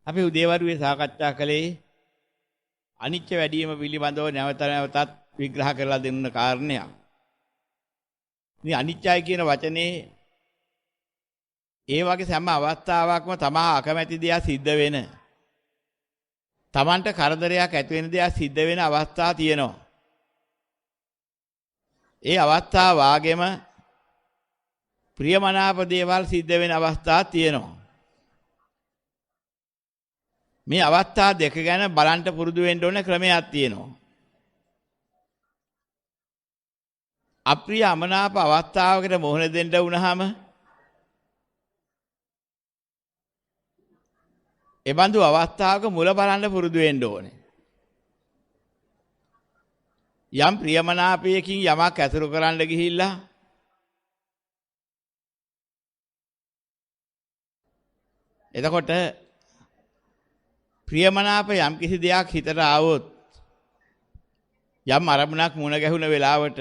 අපි උදේවරුේ සාකච්ඡා කළේ අනිත්‍ය වැඩිම පිළිබඳව නැවත නැවතත් විග්‍රහ කරලා දෙන්න කාරණයක්. මේ අනිත්‍යයි කියන වචනේ ඒ වගේ සෑම අවස්ථාවකම තමා අකමැති දෙයක් සිද්ධ වෙන. Tamanට කරදරයක් ඇති වෙන දෙයක් සිද්ධ වෙන අවස්ථා තියෙනවා. ඒ අවස්ථා වාගේම ප්‍රියමනාප දේවල් සිද්ධ වෙන අවස්ථා තියෙනවා. මේ අවස්ථා දෙක ගැන බලන්න පුරුදු වෙන්න ඕන ක්‍රමයක් තියෙනවා. අප්‍රිය අමනාප අවස්ථාවකට මොහොන දෙන්න වුණාම ඒ බඳු අවස්ථාවක මුල බලන්න පුරුදු වෙන්න ඕනේ. යම් ප්‍රියමනාපයකින් යමක් ඇසුරු කරන්න ගිහිල්ලා එතකොට ප්‍රියමනාප යම් කිසි දෙයක් හිතට ආවොත් යම් අරමුණක් මුණ ගැහුණ වෙලාවට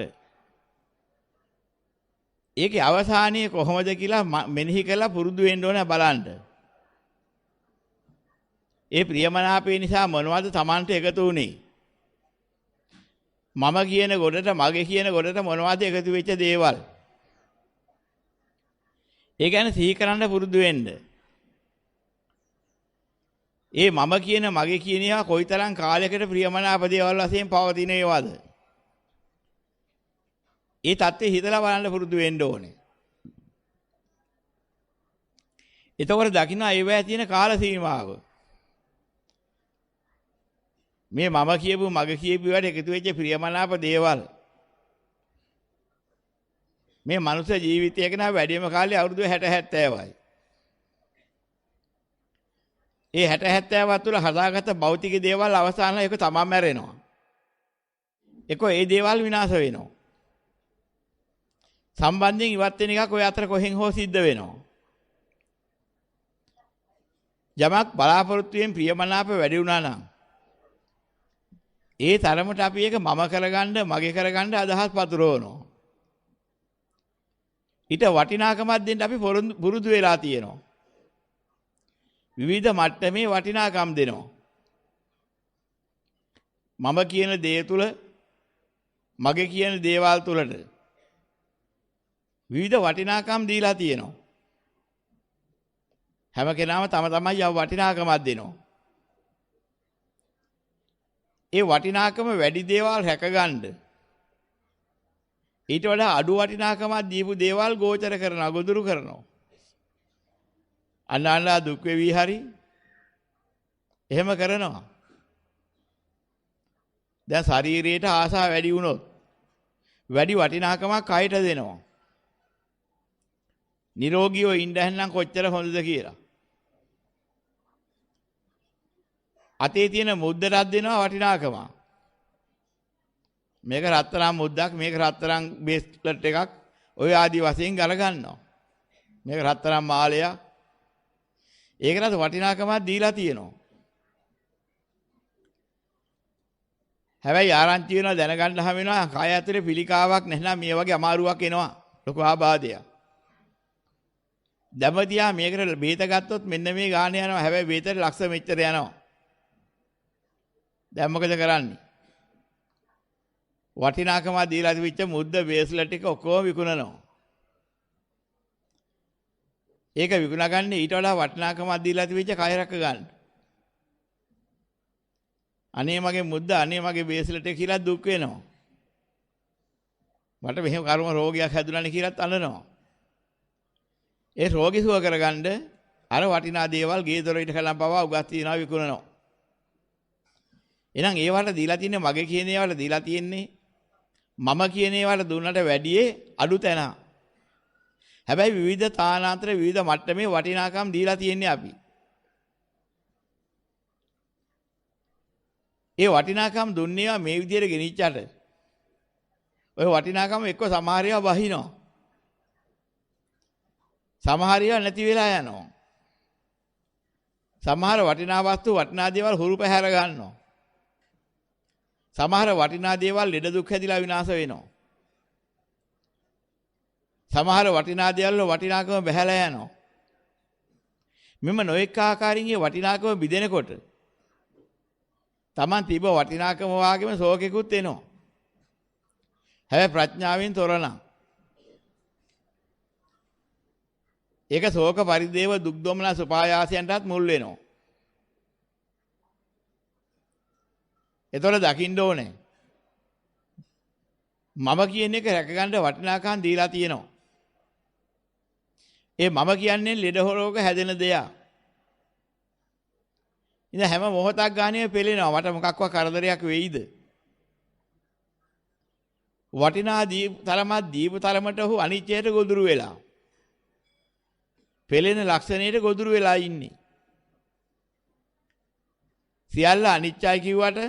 ඒකේ අවසානයේ කොහොමද කියලා මෙනෙහි කරලා පුරුදු වෙන්න ඕන බලන්න. ඒ ප්‍රියමනාපේ නිසා මොනවද Tamanට එකතු වුනේ? මම කියන ගොඩට මගේ කියන ගොඩට මොනවද එකතු වෙච්ච දේවල්? ඒ ගැන සිහි කරන්න පුරුදු වෙන්න. ඒ මම කියන මගේ කියන ඒවා කොයිතරම් කාලයකට ප්‍රියමනාප දේවල් වශයෙන් පවතින ඒවාද? ඒ தත්ත්වය හිතලා බලන්න පුරුදු වෙන්න ඕනේ. එතකොට දකින්න ඒවැය තියෙන කාල සීමාව. මේ මම කියපු මගේ කියපු ඒවාට එකතු වෙච්ච ප්‍රියමනාප දේවල් මේ මනුෂ්‍ය ජීවිතයක නා වැඩිම කාලේ අවුරුදු 60 70යි. ඒ 60 70වත් තුළ හදාගත්ත භෞතික දේවල් අවසානයේ ඒක තමම මැරෙනවා. ඒක ඒ දේවල් විනාශ වෙනවා. සම්බන්ධයෙන් ඉවත් වෙන එකක් ඔය අතර කොහෙන් හෝ සිද්ධ වෙනවා. යමක් බලාපොරොත්තු වෙන ප්‍රියමනාප වැඩි වුණා නම් ඒ තරමට අපි ඒක මම කරගන්න මගේ කරගන්න අදහස් පතුරවනවා. ඊට වටිනාකමක් දෙන්න අපි පුරුදු වෙලා තියෙනවා. විවිධ මට්ටමේ වටිනාකම් දෙනවා. මම කියන දේ තුල මගේ කියන දේවල් තුලට විවිධ වටිනාකම් දීලා තියෙනවා. හැම කෙනාම තම තමයි යව වටිනාකමක් දෙනවා. ඒ වටිනාකම වැඩි දේවල් රැකගන්න ඊට වඩා අඩු වටිනාකමක් දීපු දේවල් ගෝචර කරනවා ගොදුරු කරනවා. අන්නලා දුක් වෙවි හරි එහෙම කරනවා. දැන් ශරීරයට ආසාව වැඩි වුණොත් වැඩි වටිනාකමක් කයට දෙනවා. නිරෝගීව ඉන්න හැන්නම් කොච්චර හොඳද කියලා. අතේ තියෙන මුද්දටත් දෙනවා වටිනාකම. මේක රත්තරන් මුද්දක් මේක රත්තරන් බේස්ලට් එකක් ඔය ආදි වශයෙන් ගලගන්නවා. මේක රත්තරන් මාලයක්. ඒකටත් වටිනාකමක් දීලා තියෙනවා. හැබැයි ආරංචි වෙනවා දැනගන්න හැම වෙනවා කය ඇතුලේ පිළිකාවක් නැත්නම් මේ වගේ අමාරුවක් එනවා. ලොකු ආබාධයක්. දඹදියා මේකට බේත ගත්තොත් මෙන්න මේ ගාන යනවා. හැබැයි බේතේ ලක්ෂ මෙච්චර යනවා. දැන් මොකද කරන්නේ? වටිනාකම දීලා තිබිච්ච මුද්ද බේස්ලට් එක ඔක්කොම විකුණනවා. ඒක විකුණගන්නේ ඊට වඩා වටිනාකමක් දීලා තිබිච්ච කය රැක ගන්න. අනේ මගේ මුද්ද අනේ මගේ බේස්ලට් එක කියලා දුක් වෙනවා. මට මෙහෙම කර්ම රෝගයක් හැදුණානේ කියලාත් අඬනවා. ඒ රෝගී සුව කරගන්න අර වටිනා දේවල් ගේ දොර ඉට කලම් පවා උගත් තියනවා විකුණනවා. එහෙනම් ඒවට දීලා තින්නේ මගේ කියන ඒවාට දීලා තියෙන්නේ මම කියන ඒවාට දුන්නට වැඩියේ අඩු තැන. හැබැයි විවිධ තානාන්තර විවිධ මට්ටමේ වටිනාකම් දීලා තියෙන්නේ අපි. ඒ වටිනාකම් දුන්නේවා මේ විදිහට ගෙනිච්චට ඔය වටිනාකම් එක්ක සමහර ඒවා වහිනවා. සමහර ඒවා නැති වෙලා යනවා. සමහර වටිනා වස්තු වටිනා දේවල් හුරු පැහැර ගන්නවා. සමහර වටිනා දේවල් ලෙඩ දුක් හැදිලා විනාශ වෙනවා. සමහර වටිනා දේවල් වටිනාකම බහැලා යනවා. මෙම නොඑක ආකාරින්ගේ වටිනාකම බිඳෙනකොට Taman තිබ වටිනාකම වාගේම ශෝකෙකුත් එනවා. හැබැයි ප්‍රඥාවෙන් තොරනම් ඒක ශෝක පරිදේව දුක් දොමනස් උපායාසයන්ටත් මුල් වෙනවා. ඒතොර දකින්න ඕනේ. මම කියන එක රැකගන්න වටිනාකම් දීලා තියෙනවා. ඒ මම කියන්නේ ලෙඩ රෝග හැදෙන දෙයක්. ඉතින් හැම මොහොතක් ගානේ පෙළෙනවා. මට මොකක්වත් කරදරයක් වෙයිද? වටිනා දීප තරමට ඔහු අනිත්‍යයට ගොදුරු වෙලා. පෙළෙන ලක්ෂණයට ගොදුරු වෙලා ඉන්නේ. සියල්ල අනිත්‍යයි කිව්වට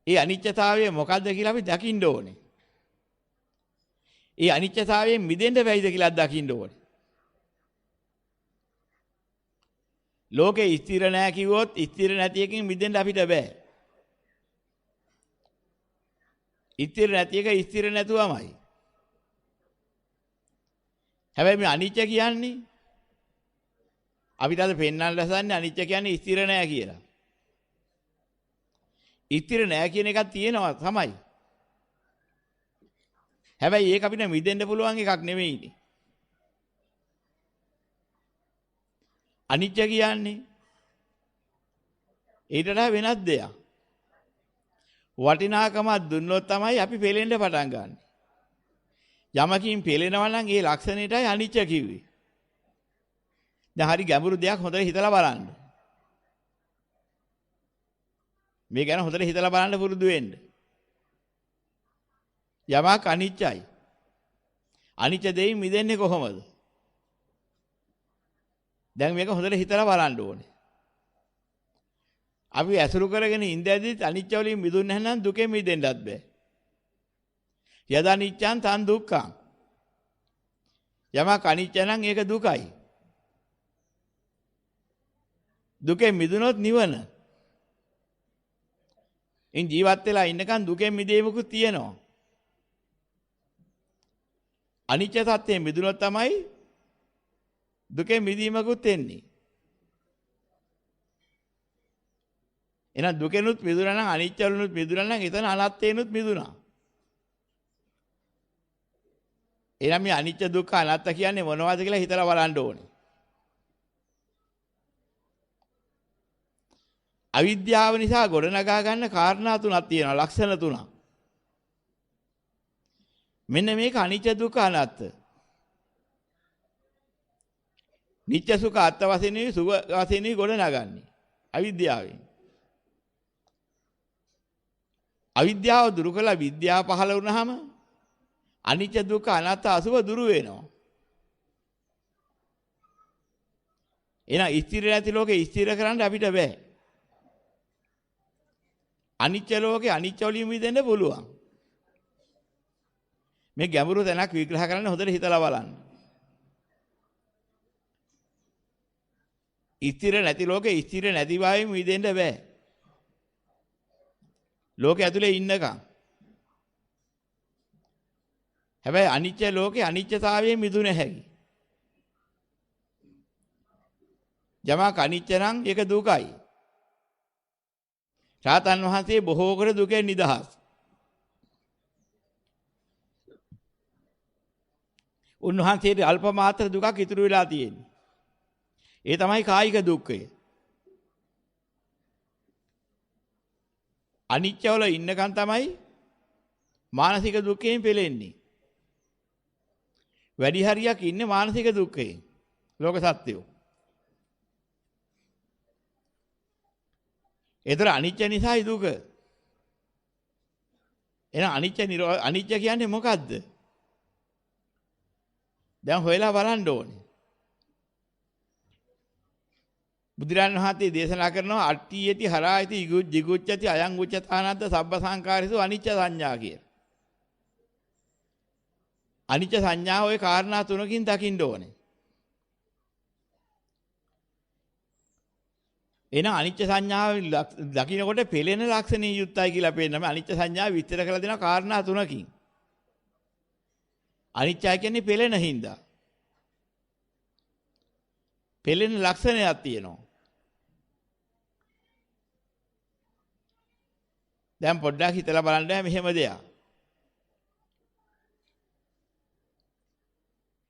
ඒ අනිත්‍යතාවය මොකද්ද කියලා අපි දකින්න ඕනේ. ඒ අනිත්‍යතාවයෙන් මිදෙන්න බැයිද කියලා දකින්න ඕනේ. ලෝකේ ස්ථිර නැහැ කිව්වොත් ස්ථිර නැති එකකින් මිදෙන්න අපිට බෑ. ස්ථිර නැති එක ස්ථිර නැතුවමයි. හැබැයි මේ අනිත්‍ය කියන්නේ අපිට අද පෙන්වන්න ලසන්නේ අනිත්‍ය කියන්නේ ස්ථිර නැහැ කියලා. ස්ථිර නැහැ කියන එකක් තියෙනවා තමයි. හැබැයි ඒක අපිට මිදෙන්න පුළුවන් එකක් නෙමෙයිනේ. අනිත්‍ය කියන්නේ ඊට වඩා වෙනස් දෙයක්. වටිනාකමක් දුන්නොත් තමයි අපි පෙලෙන්න පටන් ගන්න. යමකින් පෙලෙනවා නම් ඒ ලක්ෂණයටයි අනිත්‍ය කිව්වේ. දැන් හරි ගැඹුරු දෙයක් හොඳට හිතලා බලන්න. මේ ගැන හොඳට හිතලා බලන්න පුරුදු වෙන්න. යමක් අනිත්‍යයි. අනිත්‍ය දෙයින් මිදෙන්නේ කොහොමද? දැන් මේක හොඳට හිතලා බලන්න ඕනේ. අපි ඇසුරු කරගෙන ඉඳද්දිත් අනිත්‍ය වලින් මිදුන්නේ නැත්නම් දුකෙන් මිදෙන්නත් බෑ. යදා නිච්ඡං තං දුක්ඛං. යමක් අනිත්‍ය නම් ඒක දුකයි. දුකෙන් මිදුනොත් නිවන. ඉන් ජීවත් වෙලා ඉන්නකන් දුකෙන් මිදීමකුත් තියෙනවා. අනිත්‍ය සත්‍යයෙන් මිදුනොත් තමයි දුකෙන් මිදීමකුත් එන්නේ. එහෙනම් දුකෙනුත් මිදුණා නම් අනිත්‍යවලුනුත් මිදුණා නම් එතන අනාත්තේනුත් මිදුණා. එහෙනම් මේ අනිත්‍ය දුක්ඛ අනාත්ත කියන්නේ මොනවද කියලා හිතලා බලන්න ඕනේ. අවිද්‍යාව නිසා ගොඩනගා ගන්න කාරණා තුනක් තියෙනවා, ලක්ෂණ තුනක්. මෙන්න මේක අනිත්‍ය දුක්ඛ අනාත්ත. නිත්‍ය සුඛ අත්ත වශයෙන් සුභ වශයෙන් ගොඩනගන්නේ අවිද්‍යාවෙන්. අවිද්‍යාව දුරු කළා විද්‍යාව පහළ වුණාම අනිත්‍ය දුක්ඛ අනාත්ත අසුභ දුරු වෙනවා. එහෙනම් ස්ථිර නැති ලෝකේ ස්ථිර කරන්න අපිට බෑ. අනිත්‍ය ලෝකේ අනිත්‍ය වලින් මිදෙන්න පුළුවන්. මේ ගැඹුරු තැනක් විග්‍රහ කරන්න හොඳට හිතලා බලන්න. ස්ථිර නැති ලෝකේ ස්ථිර නැති බවින් මිදෙන්න බෑ. ලෝකේ ඇතුලේ ඉන්නකම්. හැබැයි අනිත්‍ය ලෝකේ අනිත්‍යතාවයෙන් මිදුණ හැකි. යමක් අනිත්‍ය නම් ඒක දුකයි. රාතන් වහන්සේ බොහෝ කර දුකෙන් නිදහස්. උන්වහන්සේට අල්ප මාත්‍ර දුකක් ඉතුරු වෙලා තියෙන්නේ. ඒ තමයි කායික දුක්ඛය. අනිත්‍යවල ඉන්නකන් තමයි මානසික දුක්ඛයෙන් පෙළෙන්නේ. වැඩි හරියක් ඉන්නේ මානසික දුක්ඛයෙන්. ලෝක සත්‍යෝ. ඒතර අනිත්‍ය නිසායි දුක. එහෙනම් අනිත්‍ය කියන්නේ මොකද්ද? දැන් හොයලා බලන්න ඕනේ. බුදුරන් වහන්සේ දේශනා කරනවා අට්ඨියති හරායති jigucchati අයං උච්චතානද්ද සබ්බ සංකාරිසු අනිච්ච සංඥා කිය. අනිච්ච සංඥා ඔය කාරණා තුනකින් දකින්න ඕනේ. එහෙනම් අනිච්ච සංඥාව දකින්නකොට පෙළෙන ලක්ෂණී යුක්තයි කියලා පේනවා. මේ අනිච්ච සංඥාව විස්තර කරලා දෙන කාරණා තුනකින්. අනිච්චය කියන්නේ පෙළෙන හින්දා. පෙළෙන ලක්ෂණයක් තියෙනවා. දැන් පොඩ්ඩක් හිතලා බලන්න මෙහෙම දෙයක්.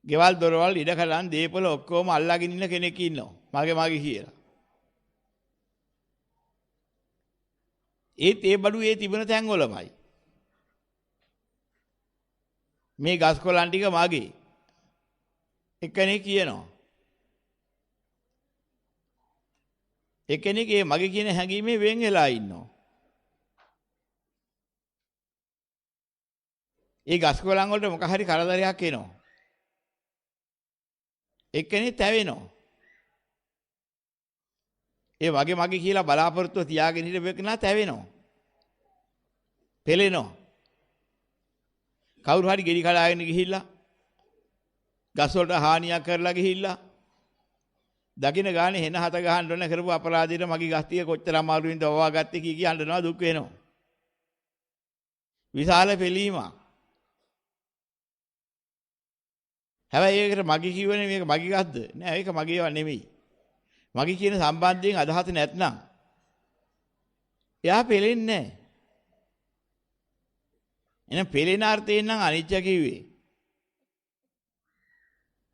ගෙවල් දොරවල් ඉඩකඩම් දීපල ඔක්කොම අල්ලාගෙන ඉන්න කෙනෙක් ඉන්නවා. මගේ කියලා. ඒත් ඒ බඩු ඒ තිබෙන තැන් වලමයි. මේ ගස් කොළන් ටික මගේ. එක්කෙනෙක් කියනවා. එක්කෙනෙක් ඒ මගේ කියන හැඟීමේ වෙන් වෙලා ඉන්නවා. ඒ ගස් කොළන් වලට මොකක් හරි කරදරයක් එනවා. එක්කෙනෙක් තැවෙනවා. ඒ මගේ කියලා බලාපොරොත්තු තියාගෙන හිටපෙකනා තැවෙනවා. පෙලෙනවා. කවුරු හරි ගෙඩි කඩාගෙන ගිහිල්ලා ගස් වලට හානියක් කරලා ගිහිල්ලා දකින්න ගානේ හෙන හත ගහන්න ඕන කරපු අපරාධයට මගේ ගස් ටික කොච්චර අමාරුවෙන්ද වවා ගත්තේ කී කියනවා දුක් වෙනවා. විශාල පෙලීමක්. හැබැයි ඒකට මගේ කියවනේ මේක මගේ ගස්ද? නෑ ඒක මගේව නෙමෙයි. මගේ කියන සම්බන්ධයෙන් අදහස නැත්නම් එයා පෙලෙන්නේ නෑ. එහෙනම් පෙලෙන අර්ථයෙන් නම් අනිත්‍ය කිව්වේ.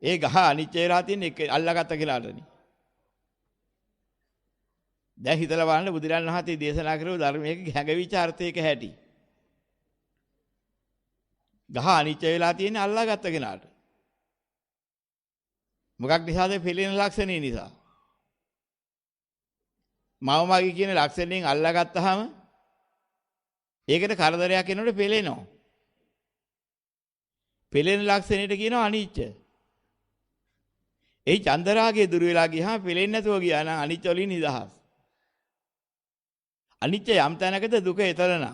ඒ ගහ අනිත්‍ය වෙලා තියෙන එක අල්ලාගත්ත කියලාටනේ. දැන් හිතලා බලන්න බුදුරජාණන් වහන්සේ දේශනා කරපු ධර්මයේ හැඟවිච්ච අර්ථයක හැටි. ගහ අනිත්‍ය වෙලා තියෙන අල්ලාගත්ත කෙනාට. මොකක් නිසාද? පෙලෙන ලක්ෂණේ නිසා. මවමගේ කියන ලක්ෂණයෙන් අල්ලාගත්තාම ඒකට කරදරයක් එනකොට පෙලෙනවා. පෙලෙන ලක්ෂණයට කියනවා අනිත්‍ය. ඒ චන්දරාගයේ දුර වෙලා ගියාම පෙලෙන්නේ නැතුව ගියා නම් අනිත්‍ය වලින් නිදහස්. අනිත්‍ය යම් තැනකද දුක එතරම්.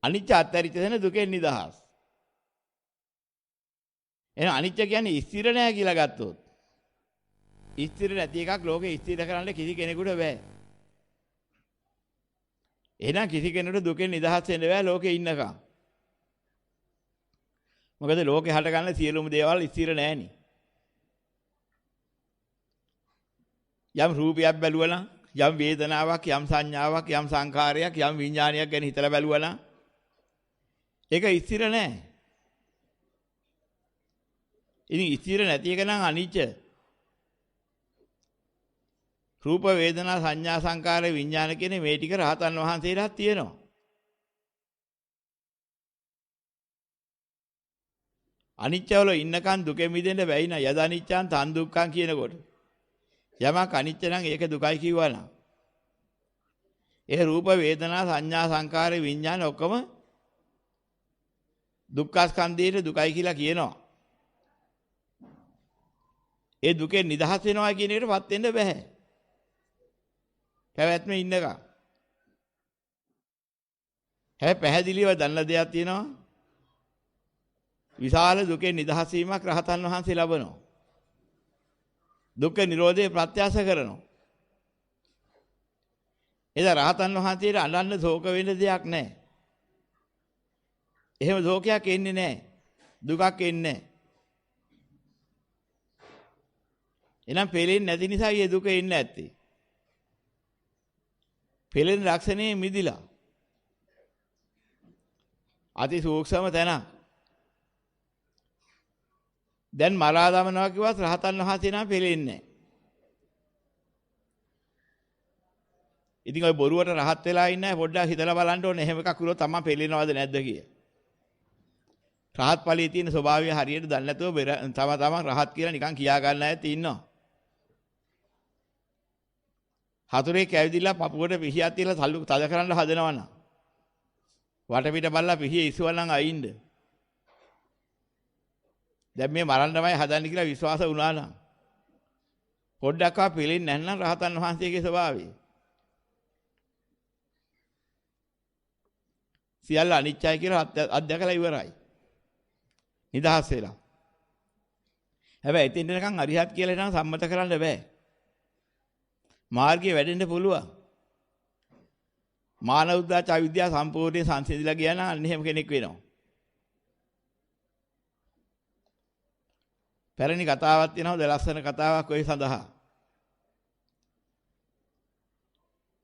අනිත්‍ය අත්හැරිච්ච තැන දුකෙන් නිදහස්. එහෙනම් අනිත්‍ය කියන්නේ ස්ථිර නෑ කියලා ගත්තොත්. ස්ථිර නැති එකක් ලෝකේ ස්ථිර කරන්න කිසි කෙනෙකුට බෑ. එහෙනම් කිසි කෙනෙකුට දුකෙන් නිදහස් වෙන්න බෑ ලෝකේ ඉන්නකම්. මොකද ලෝකේ හට ගන්න සියලුම දේවල් ස්ථිර නෑනේ. යම් රූපයක් බැලුවා නම්, යම් වේදනාවක්, යම් සංඥාවක්, යම් සංකාරයක්, යම් විඥානයක් ගැන හිතලා බැලුවා නම් ඒක ස්ථිර නෑ. ඉතින් ස්ථිර නැති එක නම් අනිත්‍ය. රූප වේදනා සංඥා සංකාර විඥාන කියන මේ ටික රහතන් වහන්සේලාට තියෙනවා. අනිත්‍යවල ඉන්නකන් දුකෙ මිදෙන්න බැයි නා යද අනිච්චං තන් දුක්ඛං කියනකොට. යමක් අනිත්‍ය නම් ඒක දුකයි කිව්වනම්. ඒ රූප වේදනා සංඥා සංකාර විඥාන ඔක්කොම දුක්ඛස්කන්ධයේ දුකයි කියලා කියනවා. ඒ දුකෙන් නිදහස් වෙනවා කියන එකටපත් වෙන්න බෑ. පැවැත්මේ ඉන්නකම්. හැබැයි පැහැදිලිව දන්න දෙයක් තියෙනවා. විශාල දුකෙන් නිදහස් වීමක් රහතන් වහන්සේ ලබනවා. දුක්ඛ නිරෝධය ප්‍රත්‍යාස කරනවා. එදා රහතන් වහන්සේට අඬන්න ශෝක වෙන්න දෙයක් නැහැ. එහෙම ශෝකයක් එන්නේ නැහැ. දුකක් එන්නේ නැහැ. එනම් පෙලෙන්නේ නැති නිසා මේ දුක එන්නේ නැත්තේ. පෙලෙන ලක්ෂණේ මිදිලා. අති සූක්ෂම තැන. දැන් මරා දමනවා කිව්වත් රහතන් වහන්සේ නම් පෙලෙන්නේ නැහැ. ඉතින් ඔය බොරුවට රහත් වෙලා ඉන්නේ පොඩ්ඩක් හිතලා බලන්න ඕනේ. එහෙම එකක් කළොත් තමයි පෙලෙනවද නැද්ද කිය. රහත් ඵලයේ තියෙන ස්වභාවය හරියට දන්නේ නැතුව තම රහත් කියලා නිකන් කියා ගන්න අයත් ඉන්නවා. හතුරේ කැවිදිලා පපුවට පිහියක් තියලා තද කරන්න හදනවනම් වටපිට බලලා පිහිය ඉස්සුවනම් අයින්ද. දැන් මේ මරන්නමයි හදන්නේ කියලා විශ්වාස වුණා නම් පොඩ්ඩක්වත් පිළිෙන්නේ නැත්නම් රහතන් වහන්සේගේ ස්වභාවය. සියල්ල අනිත්‍යයි කියලා අත්දැකලා ඉවරයි. නිදහස් වෙලා. හැබැයි ඉතින් නිකන් අරිහත් කියලා නම් සම්මත කරන්න බෑ. මාර්ගයේ වැඩෙන්න පුළුවන්. මානව උද්දාච අවිද්‍යාව සම්පූර්ණයෙන් සංසිඳිලා ගියා නම් අන්න එහෙම කෙනෙක් වෙනවා. පැරණි කතාවක් තියෙනවා ලස්සන කතාවක් ඔය සඳහා.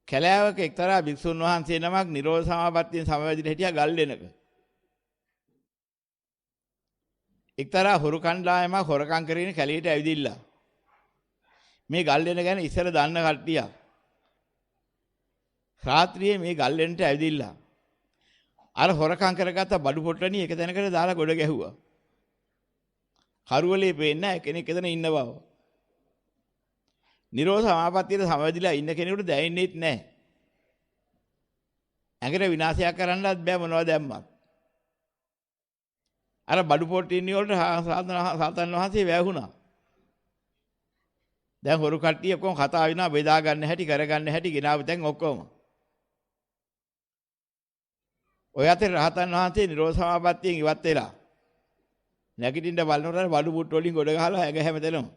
කැලෑවක එක්තරා භික්ෂුන් වහන්සේ නමක් නිරෝධ සමාපත්තියෙන් සමවැදිලා හිටියා ගල් දෙනක. එක්තරා හොරු කණ්ඩායමක් හොරකම් කරගෙන කැලේට ඇවිදිලා. මේ ගල් දෙන ගැන ඉස්සර දන්න කට්ටිය. රාත්‍රියේ මේ ගල් දෙන්නට ඇවිදිලා. අර හොරකම් කරගත්ත බඩු පොට්ටනිය එක තැනකට දාලා ගොඩ ගැහුවා. කරුවලේ පේන්නේ කෙනෙක් එතන ඉන්න බව. නිරෝධ සමාපත්තියට සමවැදිලා ඉන්න කෙනෙකුට දැනෙන්නේත් නැහැ. ඇඟට විනාශයක් කරන්නත් බෑ මොනවද දැම්මත්. අර බඩු පොට්ටිනිය වලට සාතන් වහන්සේ වැහුණා. දැන් හොරු කට්ටිය ඔක්කොම කතා වෙනවා බෙදා ගන්න හැටි කරගන්න හැටි ගෙනාව දැන් ඔක්කොම. ඔය අතර රහතන් වහන්සේ නිරෝධ සමාපත්තියෙන් ඉවත් වෙලා නැගිටින්න බලනකොට බඩු පුට්ට වලින් ගොඩ ගහලා ඇඟ හැමතැනම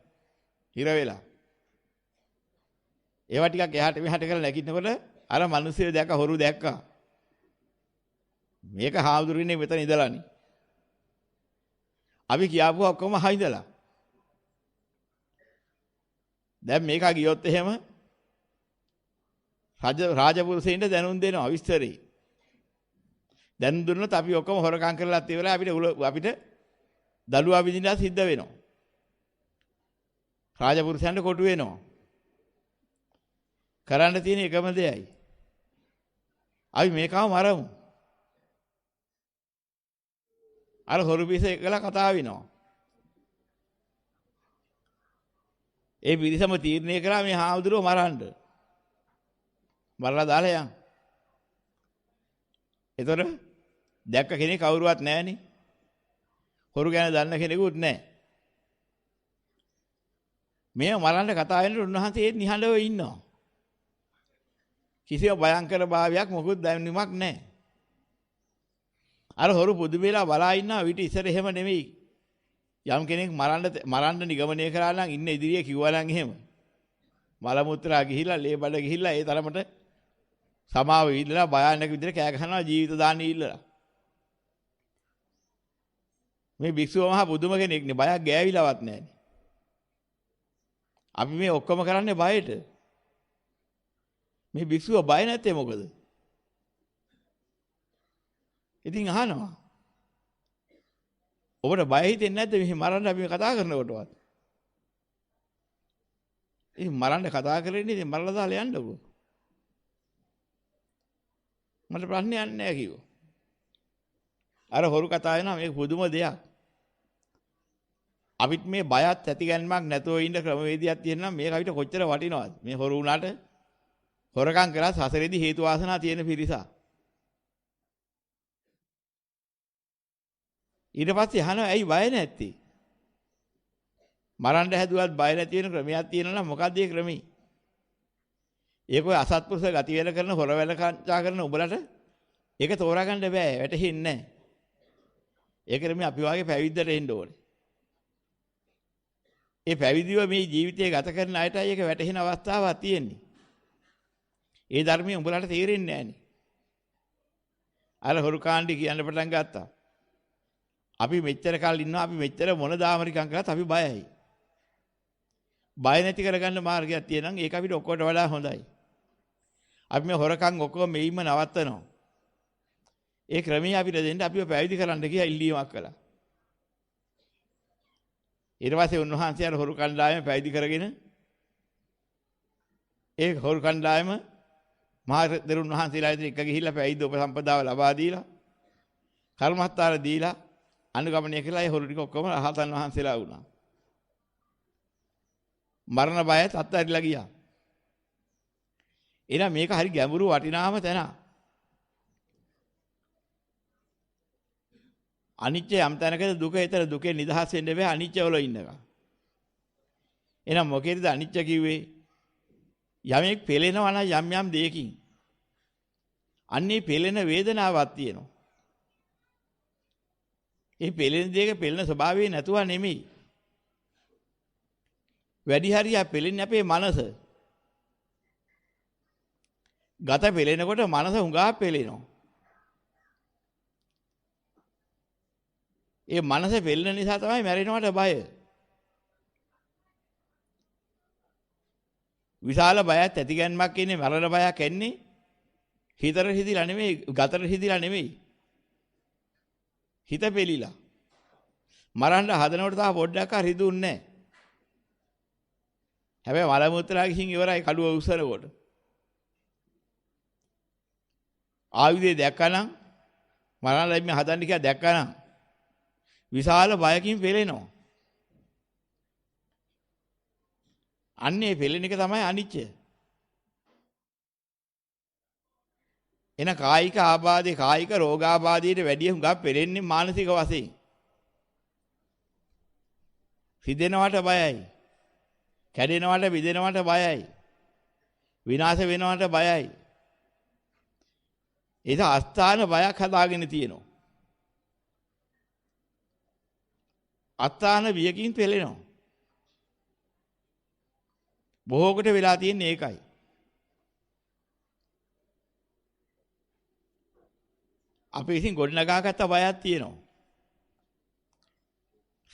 හිර වෙලා. ඒවා ටිකක් එහාට මෙහාට කරලා නැගිටිනකොට අර මිනිස්සු දැක්ක හොරු දැක්කා. මේක හාමුදුරුවනේ මෙතන ඉඳලානේ. අපි කියාපුවා ඔක්කොම හයිදලා. දැන් මේක ගියොත් එහෙම රාජපුරුෂයින්ට දැනුම් දෙනවා විස්තරේ. දැනුම් දුන්නොත් අපි ඔක්කොම හොරකම් කරලා ඉවරලා අපිට දඩුවා විඳින්න සිද්ධ වෙනවා. රාජපුරුෂයන්ට කොටු වෙනවා. කරන්න තියෙන එකම දෙයයි. අපි මේකම මරමු. අර හොරු පිස එකලා කතා වෙනවා. ඒ පිරිසම තීරණය කළා මේ හාමුදුරුවෝ මරන්න. මරලා දාලා යන්. ඒතර දැක්ක කෙනෙක් කවුරුවත් නැහනේ. හොරු ගැන දන්න කෙනෙකුත් නැහැ. මේ මරන්න කතා වෙනකොට උන්වහන්සේ ඒත් නිහඬව ඉන්නවා. කිසිම භයංකර භාවයක් මොකුත් දැනීමක් නැහැ. අර හොරු පුදු වේලා බලා ඉන්නවා විතර ඉස්සර එහෙම නෙමෙයි. යම් කෙනෙක් මරන්න නිගමනය කරා නම් ඉන්න ඉදිරියේ කිව්වා නම් එහෙම. මල මුත්‍රා ගිහිල්ලා ලේ බඩ ගිහිල්ලා ඒ තරමට සමාව ඉල්ලලා භයානක විදිහට කෑ ගහනවා ජීවිත දාන්න ඉල්ලලා. මේ භික්ෂුව මහා බුදුම කෙනෙක්නේ බයක් ගෑවිලවත් නැහැ. අපි මේ ඔක්කොම කරන්නේ බයට. මේ භික්ෂුව බය නැත්තේ මොකද? ඉතින් අහනවා. ඔබට බය හිතෙන්නේ නැද්ද මෙහි මරන්න අපි කතා කරනකොටවත්? ඉතින් මරන්න කතා කරන්නේ ඉතින් මරලා දාලා යන්නකෝ. මට ප්‍රශ්නයක් නැහැ කිව්වා. අර හොරු කතා වෙනවා මේක පුදුම දෙයක්. අපිට මේ බයත් ඇතිගැන්මක් නැතුව ඉන්න ක්‍රමවේදයක් තියෙනවා මේක අපිට කොච්චර වටිනවද? මේ හොරු උනාට හොරකම් කරලා සසරේදී හේතු වාසනා තියෙන පිරිසක්. ඊට පස්සේ අහනවා ඇයි බය නැත්තේ? මරන්න හැදුවත් බය නැති වෙන ක්‍රමයක් තියෙනවා නම් මොකක්ද ඒ ක්‍රමී? ඒක ඔය අසත්පුරුෂ ගති වේල කරන හොර වැල කංචා කරන උඹලට ඒක තෝරා ගන්න බෑ වැටහෙන්නේ නැහැ. ඒක නෙමෙයි අපි වාගේ පැවිද්දට එන්න ඕනේ. ඒ පැවිදිව මේ ජීවිතය ගත කරන අයටයි ඒක වැටහෙන අවස්ථාවක් තියෙන්නේ. ඒ ධර්මයේ උඹලට තේරෙන්නේ නැහනේ. අර හොරු කාණ්ඩි කියන්න පටන් ගත්තා. අපි මෙච්චර කල් ඉන්නවා අපි මෙච්චර මොන දාමරිකම් කරත් අපි බයයි. බය නැති කරගන්න මාර්ගයක් තියෙනවා ඒක අපිට ඔක්කොට වඩා හොඳයි. අපි මේ හොරකම් ඔක්කොම මෙයින්ම නවත්තනවා. ඒ ක්‍රමයේ අපිට දෙන්න අපිව පැවිදි කරන්න කියලා ඉල්ලීමක් කළා. ඊට පස්සේ උන්වහන්සේ අර හොරු කණ්ඩායම පැවිදි කරගෙන ඒ හොරු කණ්ඩායම මහා දරුන් වහන්සේලා ඉදිරියට එක ගිහිල්ලා පැවිදි උපසම්පදාව ලබා දීලා කර්මස්ථාන දීලා අනුගමනය කළා ඒ හොරු ටික ඔක්කොම රහතන් වහන්සේලා වුණා. මරණ බයත් අත්හැරිලා ගියා. එහෙනම් මේක හරි ගැඹුරු වටිනාම තැන. අනිත්‍ය යම් තැනකද දුක ඒතර දුකේ නිදහස් වෙන්න බෑ අනිත්‍ය වල ඉන්නකම්. එහෙනම් මොකේද අනිත්‍ය කිව්වේ? යමෙක් පෙළෙනවා නම් යම් යම් දෙයකින්. අන්නේ පෙළෙන වේදනාවක් තියෙනවා. ඒ පෙළෙන දෙයක පෙළෙන ස්වභාවය නැතුව නෙමෙයි. වැඩි හරියක් පෙළෙන්නේ අපේ මනස. ගත පෙළෙනකොට මනස හුඟා පෙළෙනවා. ඒ මනස පෙළෙන නිසා තමයි මැරෙනවට බය. විශාල බයක් ඇතිගැන්මක් ඉන්නේ මරණ බයක් එන්නේ හිතට හිදිලා නෙමෙයි, ගතට හිදිලා නෙමෙයි. හිත පෙලිලා. මරන්න හදනකොට තා පොඩ්ඩක් හරිදුන්නේ නැහැ. හැබැයි වල මුත්‍රා ගිහින් ඉවරයි කඩුව උස්සනකොට. ආයුධය දැක්කනම් මරණ ලැබීම හදන්න කියලා දැක්කනම් විශාල බයකින් පෙලෙනවා. අන්නේ පෙලෙන එක තමයි අනිච්චය. එන කායික ආබාධේ කායික රෝගාබාධයට වැඩිය හුඟක් පෙලෙන්නේ මානසික වශයෙන්. හිදෙනවට බයයි. කැඩෙනවට විදෙනවට බයයි. විනාශ වෙනවට බයයි. ඒක අස්ථාන බයක් හදාගෙන තියෙනවා. අස්ථාන බියකින් පෙළෙනවා. බොහෝ කොට වෙලා තියෙන්නේ ඒකයි. අපි විසින් ගොඩනගාගත්ත බයක් තියෙනවා.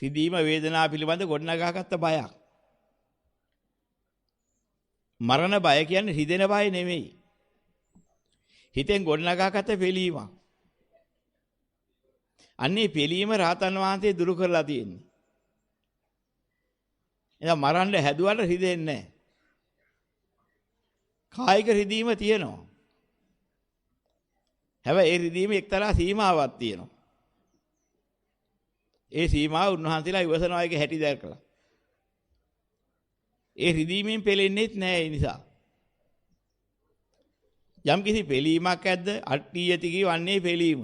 සිදීම වේදනාව පිළිබඳ ගොඩනගාගත්ත බයක්. මරණ බය කියන්නේ හිදෙන බය නෙමෙයි. හිතෙන් ගොඩනගාගත්ත පිළීමක්. අන්නේ පිළීම රහතන් වහන්සේ දුරු කරලා තියෙන්නේ. එහෙනම් මරන්න හැදුවට හිදෙන්නේ නැහැ. කායික රිදීම තියෙනවා. හැබැයි ඒ රිදීම එක්තරා සීමාවක් තියෙනවා. ඒ සීමාව උන්වහන්සේලා ඉවසනවා එක හැටි දැකලා. ඒ රිදීමෙන් පෙලෙන්නේත් නැහැ ඒ නිසා. යම් කිසි පෙලීමක් ඇද්ද අට්ඨියති කියවන්නේ පෙලීම.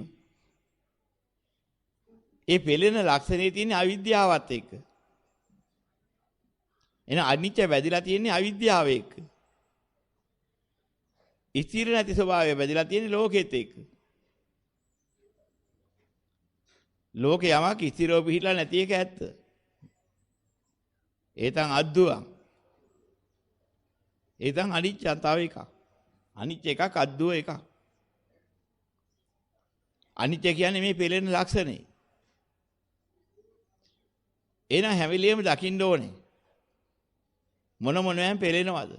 ඒ පෙලෙන ලක්ෂණේ තියෙන අවිද්‍යාවත් එක්ක. එන අනිච්ච වැදිලා තියෙන්නේ අවිද්‍යාව එක්ක. ස්ථිර නැති ස්වභාවය වැදිලා තියෙන්නේ ලෝකෙත් එක්ක. ලෝකේ යමක් ස්ථිරව පිහිටලා නැති එක ඇත්ත. ඒතන් අද්දුවම්. ඒතන් අනිච්ච තව එකක්. අනිච්ච එකක් අද්දුව එකක්. අනිච්ච කියන්නේ මේ පෙළෙන ලක්ෂණේ. එන හැම වෙලෙම දකින්න ඕනේ. මොන මොනෙන් පෙළෙනවද?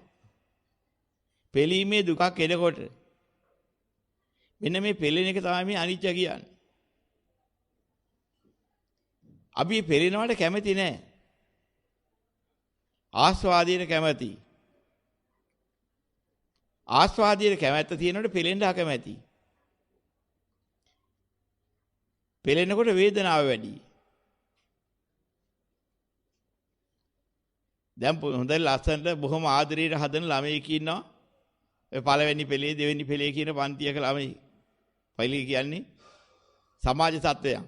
පෙළීමේ දුකක් එනකොට මෙන්න මේ පෙළෙන එක තමයි මේ අනිච්ච කියන්නේ. අපි පෙළෙනවට කැමති නෑ. ආස්වාදයට කැමති. ආස්වාදයට කැමැත්ත තියෙනකොට පෙළෙන්න අකමැති. පෙළෙනකොට වේදනාව වැඩි. දැන් හොඳ ලස්සනට බොහොම ආදරයට හදන ළමයෙක් ඉන්නවා. ඒ පළවෙනි පෙළේ දෙවෙනි පෙළේ කියන පන්තියක ළමයි. පළි කියන්නේ සමාජ තත්වයන්.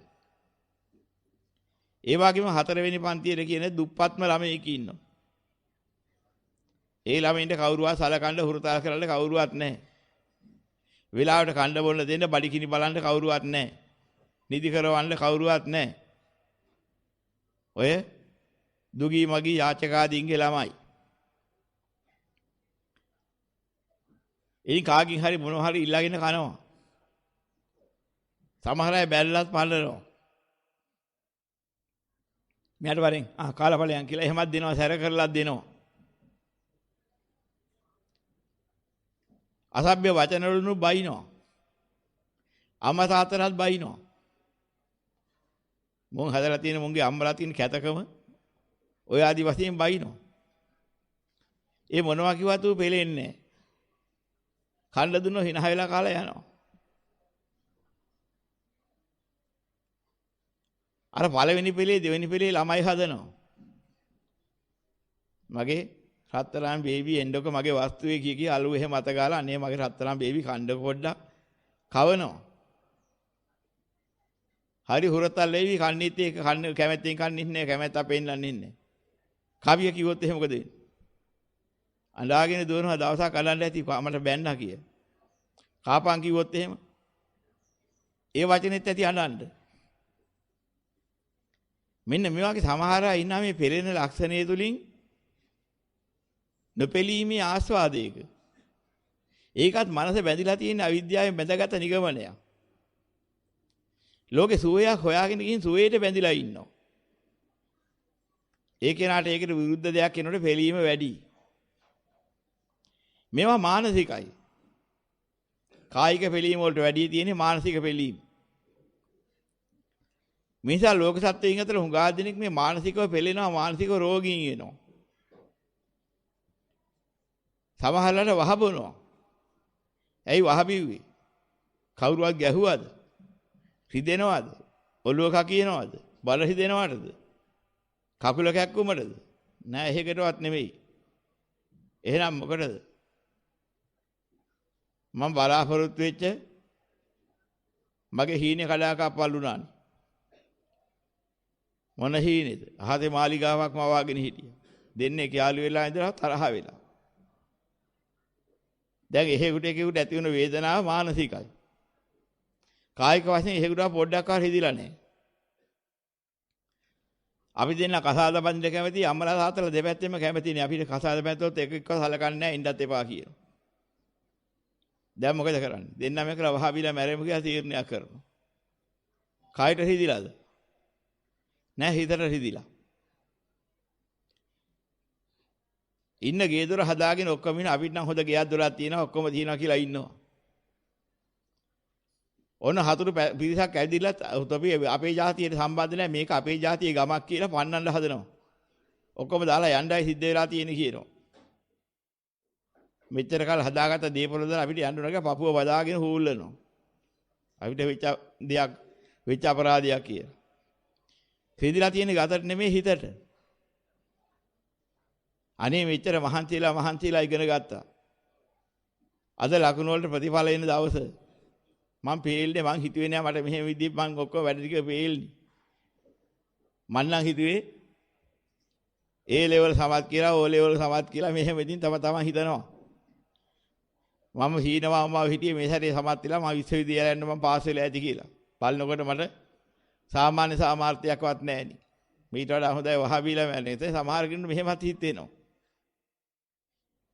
ඒ වගේම හතරවෙනි පන්තියේ කියන දුප්පත්ම ළමයෙක් ඉන්නවා. ඒ ළමයින්ට කවුරුවත් සලකන්න හුරුතල් කරන්න කවුරුවත් නැහැ. වෙලාවට කන්න බොන්න දෙන්න බඩිකිනි බලන්න කවුරුවත් නැහැ. නිදි කරවන්න කවුරුවත් නැහැ. ඔය දුගී මගී යාචකාදීන්ගේ ළමයි. එයින් කාගෙන් හරි මොනවා හරි ඉල්ලගෙන කනවා. සමහර අය බැලලත් පල්ලනවා. මෙයාට වරෙන් කාලඵලයන් කියලා එහෙමත් දෙනවා සැර කරලත් දෙනවා. අසභ්‍ය වචන වලින් බයිනවා. අම්මා තාත්තලාත් බයිනවා. මොන් හදලා තියෙන මොන්ගේ අම්මලා තියෙන කැතකම ඔය ආදි වශයෙන් බයිනවා. ඒ මොනවා කිව්වත් ඌ පෙලෙන්නේ නැහැ. කන්න දුන්නො හින වෙලා කාලා යනවා. අර පළවෙනි පෙළේ දෙවෙනි පෙළේ ළමයි හදනවා. මගේ රත්තරන් බේබි එන්නකො මගේ වස්තුවේ කිය අලු එහෙම අත ගාලා අනේ මගේ රත්තරන් බේබි කණ්ඩ පොඩ්ඩක් කවනවා. හරි හුරතල් වේවි කන්නේත් ඒක කන්න කැමැත්තෙන් කන්නේ නැහැ කැමැත්ත පෙන්නන්නේ නැහැ. කවිය කිව්වොත් එහෙම මොකද වෙන්නේ? අඬාගෙන දුවනවා දවසක් අඬන්න ඇති මට බැන්නා කිය. කාපන් කිව්වොත් එහෙම ඒ වචනේත් ඇති අඬන්න. මෙන්න මේ වගේ සමහර අය ඉන්නා මේ පෙරෙන ලක්ෂණය තුලින් නොපෙලීමේ ආස්වාදයක. ඒකත් මනස බැඳිලා තියෙන අවිද්‍යාවෙන් බැඳගත් නිගමනයක්. ලෝකේ සුවයක් හොයාගෙන ගිහින් සුවයට බැඳිලා ඉන්නවා. ඒ කෙනාට ඒකට විරුද්ධ දෙයක් එනකොට පෙලීම වැඩි. මේවා මානසිකයි. කායික පිළීම වලට වැඩි තියෙන්නේ මානසික පිළීම. මිසා ලෝක සත්වයන් අතර හුඟා දෙනෙක් මේ මානසිකව පෙළෙනවා, මානසික රෝගීන් වෙනවා. සමහරවල්ලාට වහබනවා. ඇයි වහබිව්වේ? කවුරුවත් ගැහුවද? රිදෙනවද? ඔළුව කකියනවද? බල රිදෙනවටද? කකුල කැක්කුමටද? නෑ, එහෙකටවත් නෙමෙයි. එහෙනම් මොකටද? මම බලාපොරොත්තු වෙච්ච මගේ හීනේ කඩාකප්පල්ුණානේ. මොන හීනේද? අහසේ මාලිගාවක් මවාගෙන හිටියා. දෙන්නේ යාළු වෙලා ඉඳලා තරහ වෙලා. දැන් එහෙකට ඇති වෙන වේදනාව මානසිකයි. කායික වශයෙන් එහෙකට පොඩ්ඩක්වත් හිදිලා නැහැ. අපි දෙන්න කසාද බඳින්න කැමති, අම්මලා තාත්තලා දෙපැත්තෙම කැමතිනේ. අපිට කසාද බැඳුවොත් එක එක්ක සලකන්නේ නැහැ, ඉන්නත් එපා කියනවා. දැන් මොකද කරන්නේ? දෙන්නම එකලා වහබිලා මැරෙමු කියලා තීරණයක් කරනවා. කායට හිදිලාද? නෑ, හිතට හිදිලා. ඉන්න ගේ දොර හදාගෙන ඔක්කොම ඉන්න. අපිට නම් හොඳ ගෙයක් දොරක් තියෙනවා, ඔක්කොම තියෙනවා කියලා ඉන්නවා. ඔන්න හතුරු පිරිසක් ඇවිදිලා අපේ ජාතියට සම්බන්ධ නැහැ, මේක අපේ ජාතියේ ගමක් කියලා පන්නන්න හදනවා. ඔක්කොම දාලා යණ්ඩයි සිද්ධ වෙලා තියෙන්නේ කියනවා. මෙච්චර කාල හදාගත්ත දීපවල දාලා අපිට යන්න උනක පපුව බදාගෙන හූල්ලනවා. අපිට වෙච්ච අපරාධයක් කියලා. සිදිලා තියෙන්නේ ගතට නෙමෙයි, හිතට. අනේ මෙච්චර මහන්සිලා ඉගෙන ගත්තා. අද ලකුණු වලට ප්‍රතිඵල එන දවස මම පේල්නේ. මං හිතුවේ නෑ මට මෙහෙම විදිහට මං ඔක්කොම වැඩ ටික පේල්නේ. මං නම් හිතුවේ A level සමත් කියලා, O level සමත් කියලා මෙහෙම ඉදින් තම හිතනවා. මම හීනවා මම හිටියේ මේ සැරේ සමත් වෙලා මම විශ්වවිද්‍යාලයට යන්න මම පාස් වෙලා ඇති කියලා. බලනකොට මට සාමාන්‍ය සාමාර්ථයක්වත් නැහෙනි. මීට වඩා හොඳයි වහබීලා මැරෙන්නේ. ඒ සමහර කෙනෙකුට මෙහෙමත් හිතෙනවා.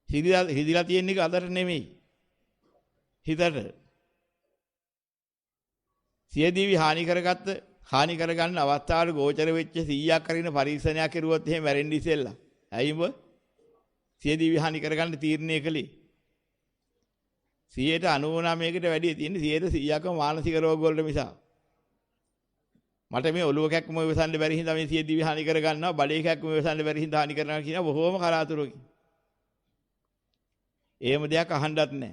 හිදිලා තියෙන එක අදට නෙමෙයි, හිතට. සියදිවි හානි කරගන්න අවස්ථාවට ගෝචර වෙච්ච 100ක් කරගෙන පරීක්ෂණයක් කරුවොත් එහෙම මැරෙන්න ඉස්සෙල්ලා. ඇයිම සියදිවි හානි කරගන්න තීරණය කළේ? 99%කට වැඩි තියෙන්නේ 100%ක මානසික රෝග වලට මිසක්. මට මේ ඔළුව කැක්කම ඉවසන්න බැරි හින්දා මේ සියදිවි හානි කරගන්නවා, බඩේ කැක්කම ඉවසන්න බැරි හින්දා හානි කරනවා කියන බොහොම කලාතුරකින්. එහෙම දෙයක් අහන්නත් නැහැ.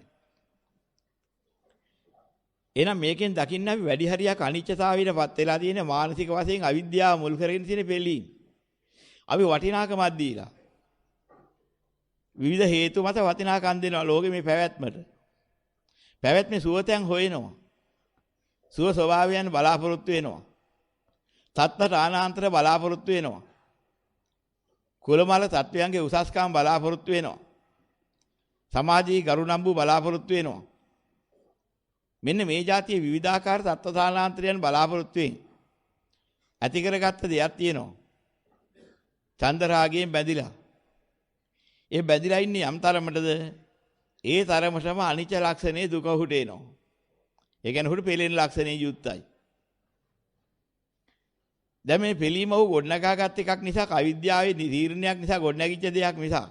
එහෙනම් මේකෙන් දකින්න අපි වැඩි හරියක් අනිත්‍යතාවයටපත් වෙලා තියෙන මානසික වශයෙන් අවිද්‍යාව මුල් කරගෙන තියෙන පිළීම්. අපි වටිනාකමක් දීලා විවිධ හේතු මත වටිනාකම් දෙනවා ලෝකෙ මේ පැවැත්මට. පැවැත්මේ සුවතෙන් හොයනවා. සුව ස්වභාවයන් බලාපොරොත්තු වෙනවා. තත්ත්ව ආනාන්තර බලාපොරොත්තු වෙනවා. කුලමල තත්වයන්ගේ උසස්කම් බලාපොරොත්තු වෙනවා. සමාජීය ගරුණම්බු බලාපොරොත්තු වෙනවා. මෙන්න මේ જાතියේ විවිධාකාර තත්ත්වතානාන්තරයන් බලාපොරොත්තු වෙන ඇති කරගත්ත දෙයක් තියෙනවා. චන්දරාගයෙන් බැඳිලා. ඒ බැඳිලා ඉන්නේ යම් තරමටද ඒ තරමටම අනිත්‍ය ලක්ෂණේ දුක උහුට එනවා. ඒ කියන්නේ උහුට පෙළෙන ලක්ෂණේ යුක්තයි. දැන් මේ පිළීම ඔහු ගොඩනගාගත් එකක් නිසා, අවිද්‍යාවේ නිරීර්ණයක් නිසා ගොඩනැගිච්ච දෙයක් නිසා.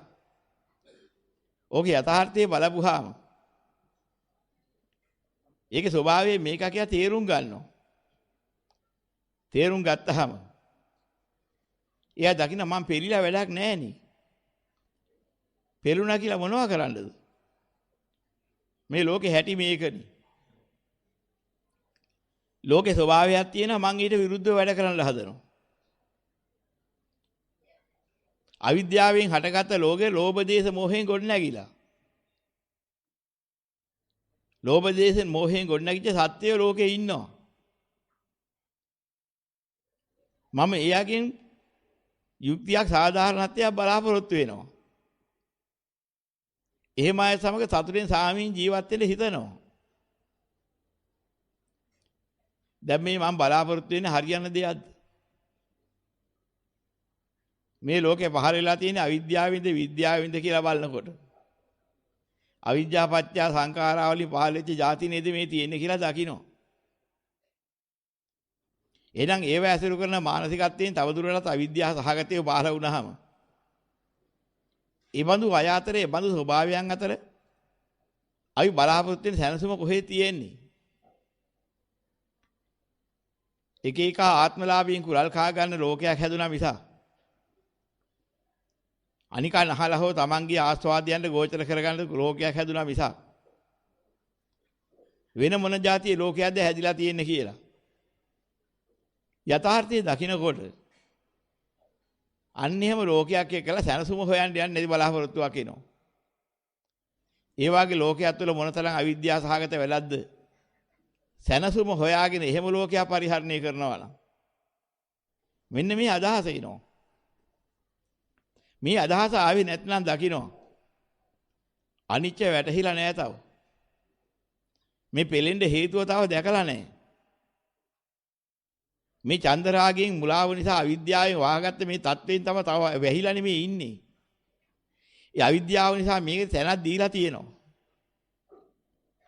ඕකේ යථාර්ථයේ බලපුවාම ඒකේ ස්වභාවය මේක කියලා තේරුම් ගන්නවා. තේරුම් ගත්තාම එයා දකින්න මම පෙරිලා වැඩක් නැහැ නේ. පෙරුණා කියලා මොනවා කරන්නද? මේ ලෝකේ හැටි මේකනේ. ලෝකේ ස්වභාවයක් තියෙනවා, මං ඊට විරුද්ධව වැඩ කරන්න හදනවා. අවිද්‍යාවෙන් හටගත්ත ලෝකේ ලෝභ දේශ මොහෙන් ගොඩ නැගිලා. ලෝභ දේශෙන් මොහෙන් ගොඩ නැගිච්ච සත්‍යය ලෝකේ ඉන්නවා. මම එයාගෙන් යුක්තියක් සාධාරණත්වයක් බලාපොරොත්තු වෙනවා. එහෙම අය සමග සතුටින් සාමීන් ජීවත් වෙන්න හිතනවා. දැන් මේ මම බලාපොරොත්තු වෙන්නේ හරියන දෙයක්ද? මේ ලෝකේ පහළ වෙලා තියෙන අවිද්‍යාවෙන්ද විද්‍යාවෙන්ද කියලා බලනකොට අවිද්‍යාපත්‍ය සංඛාරාවලින් පහළ වෙච්ච જાති නේද මේ තියෙන්නේ කියලා දකිනවා. එහෙනම් ඒව ඇසුරු කරන මානසිකත්වයෙන් තවදුරටත් අවිද්‍යාව සහගතව පහළ වුණාම ඒ බඳු අය අතරේ බඳු ස්වභාවයන් අතර අපි බලාපොරොත්තු වෙන සැනසීම කොහේ තියෙන්නේ? එක එක ආත්මලාභයෙන් කුරල් කා ගන්න ලෝකයක් හැදුනා මිස අනිකන් අහලා හෝ තමන්ගේ ආස්වාදයන්ට ගෝචර කරගන්න ලෝකයක් හැදුනා මිස වෙන මොන જાතියේ ලෝකයක්ද හැදිලා තියෙන්නේ කියලා. යථාර්ථයේ දකින්නකොට අන්න එහෙම ලෝකයක් එක්කලා සැනසුම හොයන්න යන්නේ නැති බලාපොරොත්තුවක් එනවා. ඒ වාගේ ලෝකයක් තුළ මොනතරම් අවිද්‍යාව සහගත වෙලද්ද? සැනසුම හොයාගෙන එහෙම ලෝකයක් පරිහරණය කරනවා නම් මෙන්න මේ අදහස එනවා. මේ අදහස ආවේ නැත්නම් දකින්න අනිච්ච වැටහිලා නැහැ තව. මේ පෙලෙන්න හේතුව තව දැකලා නැහැ. මේ චන්දරාගයෙන් මුලාව නිසා අවිද්‍යාවෙන් වහගත්ත මේ தත්වෙන් තව වැහිලා නෙමෙයි ඉන්නේ. ඒ අවිද්‍යාව නිසා මේක තැනක් දීලා තියෙනවා.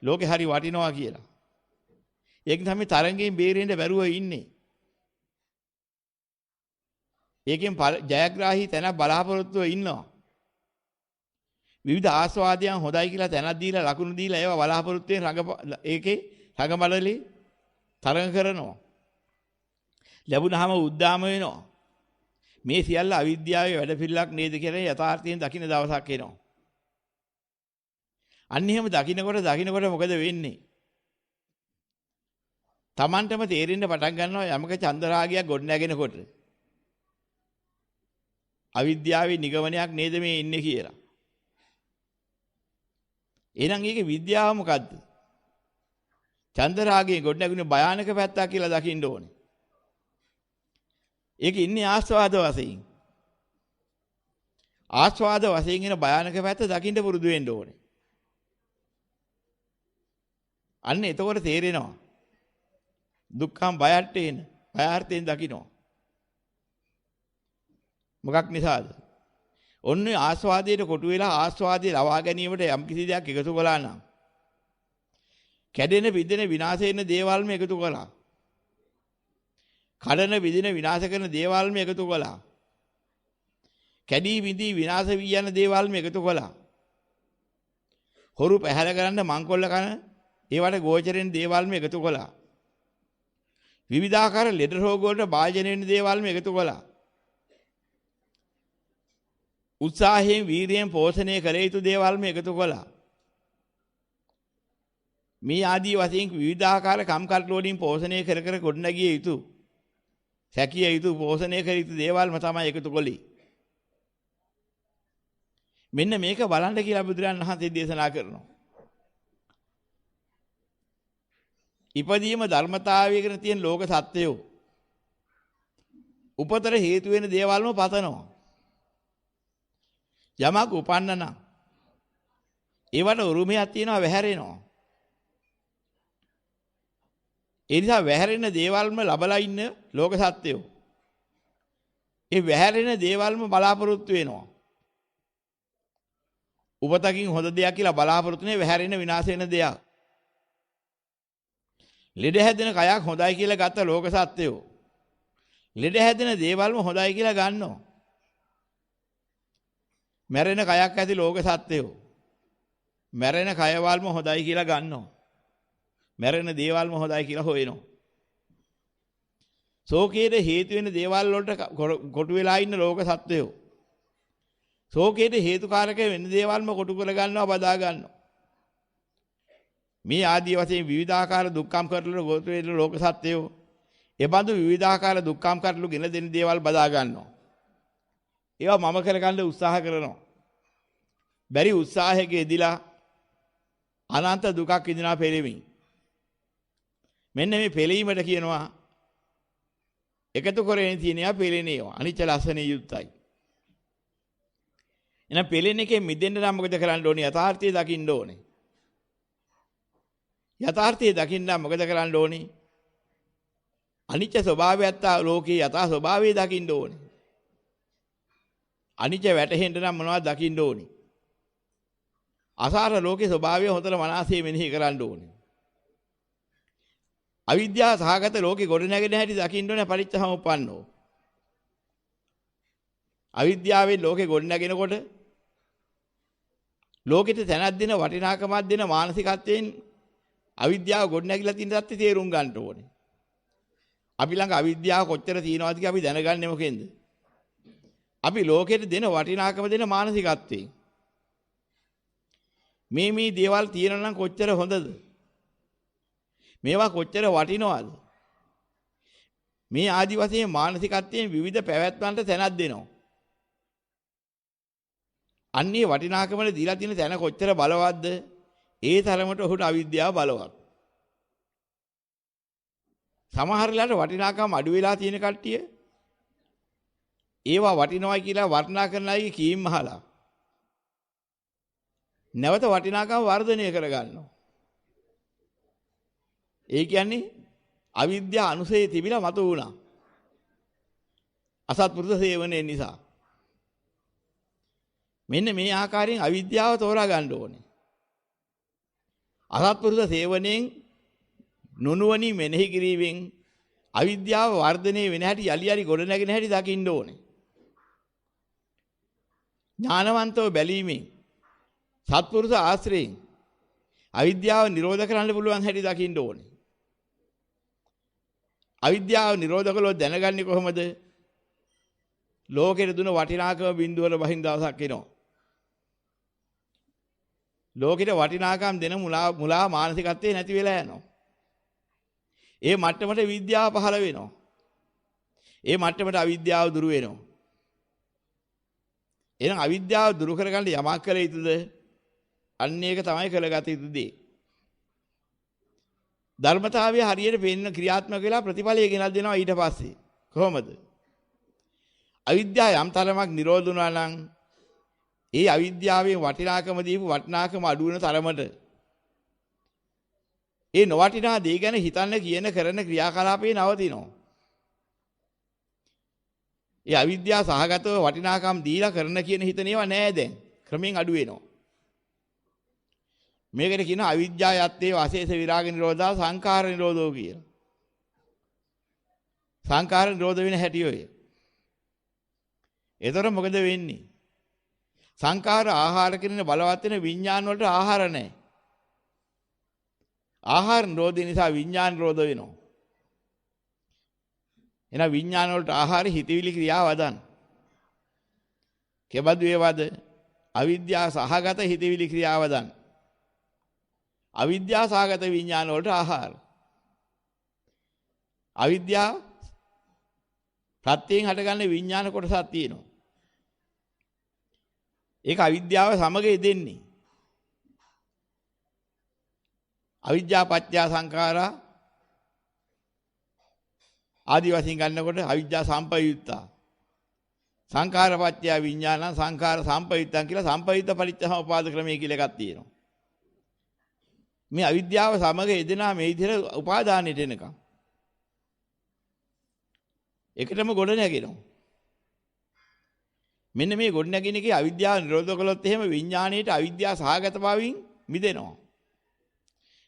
ලෝකේ හරි වටිනවා කියලා. ඒක තමයි තරංගයෙන් බේරෙන්න බැරුව ඉන්නේ. ඒකෙන් ජයග්‍රාහී තැනක් බලාපොරොත්තුව ඉන්නවා. විවිධ ආස්වාදයන් හොඳයි කියලා තැනක් දීලා ලකුණු දීලා ඒවා බලාපොරොත්තුෙන් ඒකේ රඟබලලි තරඟ කරනවා. ලැබුණාම උද්දාම වෙනවා. මේ සියල්ල අවිද්‍යාවේ වැඩපිළිවෙලක් නේද කියලා යථාර්ථයෙන් දකින්න දවසක් එනවා. අන්න එහෙම දකින්නකොට මොකද වෙන්නේ? Tamanටම තේරෙන්න පටන් ගන්නවා යමක චන්දරාගයක් ගොඩනැගෙනකොට අවිද්‍යාවේ නිගමනයක් නේද මේ ඉන්නේ කියලා. එහෙනම් ඒකේ විද්‍යාව මොකද්ද? චන්දරාගයේ ගොඩනැගුණේ භයානක පැත්තක් කියලා දකින්න ඕනේ. ඒක ඉන්නේ ආස්වාද වශයෙන්. ආස්වාද වශයෙන් එන භයානක පැත්ත දකින්න පුරුදු වෙන්න ඕනේ. අන්න එතකොට තේරෙනවා. දුක්ඛම් බයට්ටේන බයාර්ථයෙන් දකින්න. මොකක් නිසාද? ඔන්නේ ආස්වාදයට කොටු වෙලා ආස්වාදයේ ලවා ගැනීමට යම් කිසි දෙයක් එකතු කළා නම් කැඩෙන බිඳෙන විනාශ වෙන දේවල්ම එකතු කළා. කඩන බිඳින විනාශ කරන දේවල්ම එකතු කළා. කැඩී බිඳී විනාශ වී යන දේවල්ම එකතු කළා. හොරු පැහැර කරන්න මංකොල්ල කන ඒවට ගෝචරෙන් දේවල්ම එකතු කළා. විවිධාකාර ලෙඩ රෝග වලට භාජනය වෙන දේවල්ම එකතු කළා. උත්සාහයෙන් වීරියෙන් පෝෂණය කළ යුතු දේවල්ම එකතු කළා. මේ ආදී වශයෙන් විවිධාකාර කම්කටොළු වලින් පෝෂණය කර ගොඩනගිය යුතු සැකිය යුතු පෝෂණය කර යුතු දේවල්ම තමයි එකතු කළේ. මෙන්න මේක බලන්න කියලා බුදුරජාණන් වහන්සේ දේශනා කරනවා. ඉපදීම ධර්මතාවයකට තියෙන ලෝක සත්‍යය උපතර හේතු වෙන දේවල්ම පතනවා. යමක් උපන්නන ඒවට උරුමයක් තියෙනවා වැහැරෙනවා. ඒ නිසා වැහැරෙන දේවල්ම ලබලා ඉන්න ලෝක සත්‍යය. ඒ වැහැරෙන දේවල්ම බලාපොරොත්තු වෙනවා. උපතකින් හොඳ දෙයක් කියලා බලාපොරොත්තු වෙන වැහැරෙන විනාශ වෙන දෙයක්. ලෙඩ හැදෙන කයක් හොඳයි කියලා ගත්ත ලෝක සත්‍යය. ලෙඩ හැදෙන දේවල්ම හොඳයි කියලා ගන්නවා. මැරෙන කයක් ඇති ලෝක සත්‍යය. මැරෙන කයවල්ම හොඳයි කියලා ගන්නවා. මැරෙන දේවල්ම හොඳයි කියලා හොයනවා. ශෝකයේ හේතු වෙන දේවල් වලට කොටු වෙලා ඉන්න ලෝක සත්‍යය. ශෝකයේ හේතුකාරක වෙන දේවල්ම කොටු කර ගන්නවා බදා ගන්නවා. මේ ආදී වශයෙන් විවිධාකාර දුක්ඛම් කරලු ගොතු වෙන ලෝක සත්‍යය. ඒ බඳු විවිධාකාර දුක්ඛම් කරලු ගෙන දෙන දේවල් බදා ගන්නවා. ඒවා මම කරගන්න උත්සාහ කරනවා. බැරි උත්සාහයක යෙදিলা අනන්ත දුකක් විඳිනා පෙළෙමින්. මෙන්න මේ පෙළීමට කියනවා එකතු කරගෙන තියෙනවා පෙළෙනේවා. අනිච්ච ලස්සනේ යුක්තයි. එහෙනම් පෙළෙන එකේ මිදෙන්න නම් මොකද කරන්න ඕනේ? යථාර්ථය දකින්න ඕනේ. යථාර්ථය දකින්න මොකද කරන්න ඕනේ? අනිච්ච ස්වභාවයත් ලෝකේ යථා ස්වභාවය දකින්න ඕනේ. අනිච්ච වැටහෙන්න නම් මොනවද දකින්න ඕනේ? අසාර ලෝකේ ස්වභාවය හොතර මනසේ මෙනෙහි කරන්න ඕනේ. අවිද්‍යාව සහගත ලෝකේ ගොඩ නැගෙන හැටි දකින්න ඕනේ පරිච්ඡසමුප්පන්නෝ. අවිද්‍යාවෙන් ලෝකේ ගොඩ නැගෙනකොට ලෝකෙට තැනක් දෙන වටිනාකමක් දෙන මානසිකත්වයෙන් අවිද්‍යාව ගොඩනැගිලා තියෙන தත්ත්වය තේරුම් ගන්න ඕනේ. අපි ළඟ අවිද්‍යාව කොච්චර තියෙනවද කියලා අපි දැනගන්නේ මොකෙන්ද? අපි ලෝකෙට දෙන වටිනාකම දෙන මානසිකත්වයෙන්. මේ දේවල් තියෙනවා නම් කොච්චර හොඳද? මේවා කොච්චර වටිනවද? මේ ආදි වශයෙන් මානසිකත්වයෙන් විවිධ පැවැත්මන්ට තැනක් දෙනවා. අන්නේ වටිනාකමල දීලා තියෙන තැන කොච්චර බලවත්ද? ඒ තරමට ඔහුට අවිද්‍යාව බලවත්. සමහර වෙලාවට වටිනාකම අඩු වෙලා තියෙන කට්ටිය ඒවා වටිනවයි කියලා වර්ණනා කරන අයගේ කීම් අහලා නැවත වටිනාකම වර්ධනය කරගන්නවා. ඒ කියන්නේ අවිද්‍යාව අනුසය තිබිලා මතු වුණා. අසත්පුරුෂ සේවනයේ නිසා. මෙන්න මේ ආකාරයෙන් අවිද්‍යාව තෝරා ගන්න ඕනේ. අසත්පුරුෂ සේවනයෙන් නුනුවණින් මෙනෙහි කිරීමෙන් අවිද්‍යාව වර්ධනය වෙන හැටි යලි යලි ගොඩ නැගෙන හැටි දකින්න ඕනේ. ඥානවන්තව බැලීමෙන් සත්පුරුෂ ආශ්‍රයෙන් අවිද්‍යාව නිරෝධ කරන්න පුළුවන් හැටි දකින්න ඕනේ. අවිද්‍යාව නිරෝධ කළොත් දැනගන්නේ කොහොමද? ලෝකෙට දුන වටිනාකම බිඳුවර බහින් දවසක් එනවා. ලෝකෙට වටිනාකම් දෙන මුලා මානසිකත්වයේ නැති වෙලා යනවා. ඒ මට්ටමට විද්‍යාව පහළ වෙනවා. ඒ මට්ටමට අවිද්‍යාව දුරු වෙනවා. එහෙනම් අවිද්‍යාව දුරු කරගන්න යමක් කළ යුතුද? අන්න ඒක තමයි කළගත යුතු දේ. ධර්මතාවය හරියට පේන්න ක්‍රියාත්මක වෙලා ප්‍රතිඵලය ගෙනල් දෙනවා ඊට පස්සේ. කොහොමද? අවිද්‍යාව යම් තරමක් නිරෝධ වුණා නම් ඒ අවිද්‍යාවෙන් වටිනාකම දීපු වටිනාකම අඩු වෙන තරමට ඒ නොවටිනා දේ ගැන හිතන්න කියන කරන ක්‍රියාකලාපේ නවතිනවා. ඒ අවිද්‍යාව සහගතව වටිනාකම් දීලා කරන කියන හිතන ඒවා නෑ දැන්. ක්‍රමෙන් අඩු වෙනවා. මේකට කියන අවිද්‍යාව යත්තේ වාසේස විරාග නිරෝධා සංඛාර නිරෝධෝ කියලා. සංඛාර නිරෝධ වෙන හැටි ඔය. ඒතර මොකද වෙන්නේ? සංඛාර ආහාර කියන බලවත් වෙන විඥාන වලට ආහාර නැහැ. ආහාර නිරෝධය නිසා විඥාන නිරෝධ වෙනවා. එහෙනම් විඥාන වලට ආහාර හිතවිලි ක්‍රියා වදන්. කෙබඳු ඒවද? අවිද්‍යාව සහගත හිතවිලි ක්‍රියා වදන්. අවිද්‍යාව සහගත විඥාන වලට ආහාර. අවිද්‍යාව ප්‍රත්‍යයෙන් හටගන්න විඥාන කොටසක් තියෙනවා. ඒක අවිද්‍යාව සමග යෙදෙන්නේ. අවිද්‍යා පත්‍ය සංඛාරා ආදි වශයෙන් ගන්නකොට අවිද්‍යා සම්පයුත්තා. සංඛාර පත්‍ය විඥාන සංඛාර සම්පයුත්තන් කියලා සම්පයුත්ත පරිච්ඡසමුපාද ක්‍රමය කියලා එකක් තියෙනවා. මේ අවිද්‍යාව සමග යෙදෙනා මේ විදිහට උපාදානෙට එනකම්. එකටම ගොඩ නැගෙනවා. මෙන්න මේ ගොඩ නැගින එකේ අවිද්‍යාව නිරෝධ කළොත් එහෙම විඥාණයට අවිද්‍යාව සහගත භාවයෙන් මිදෙනවා.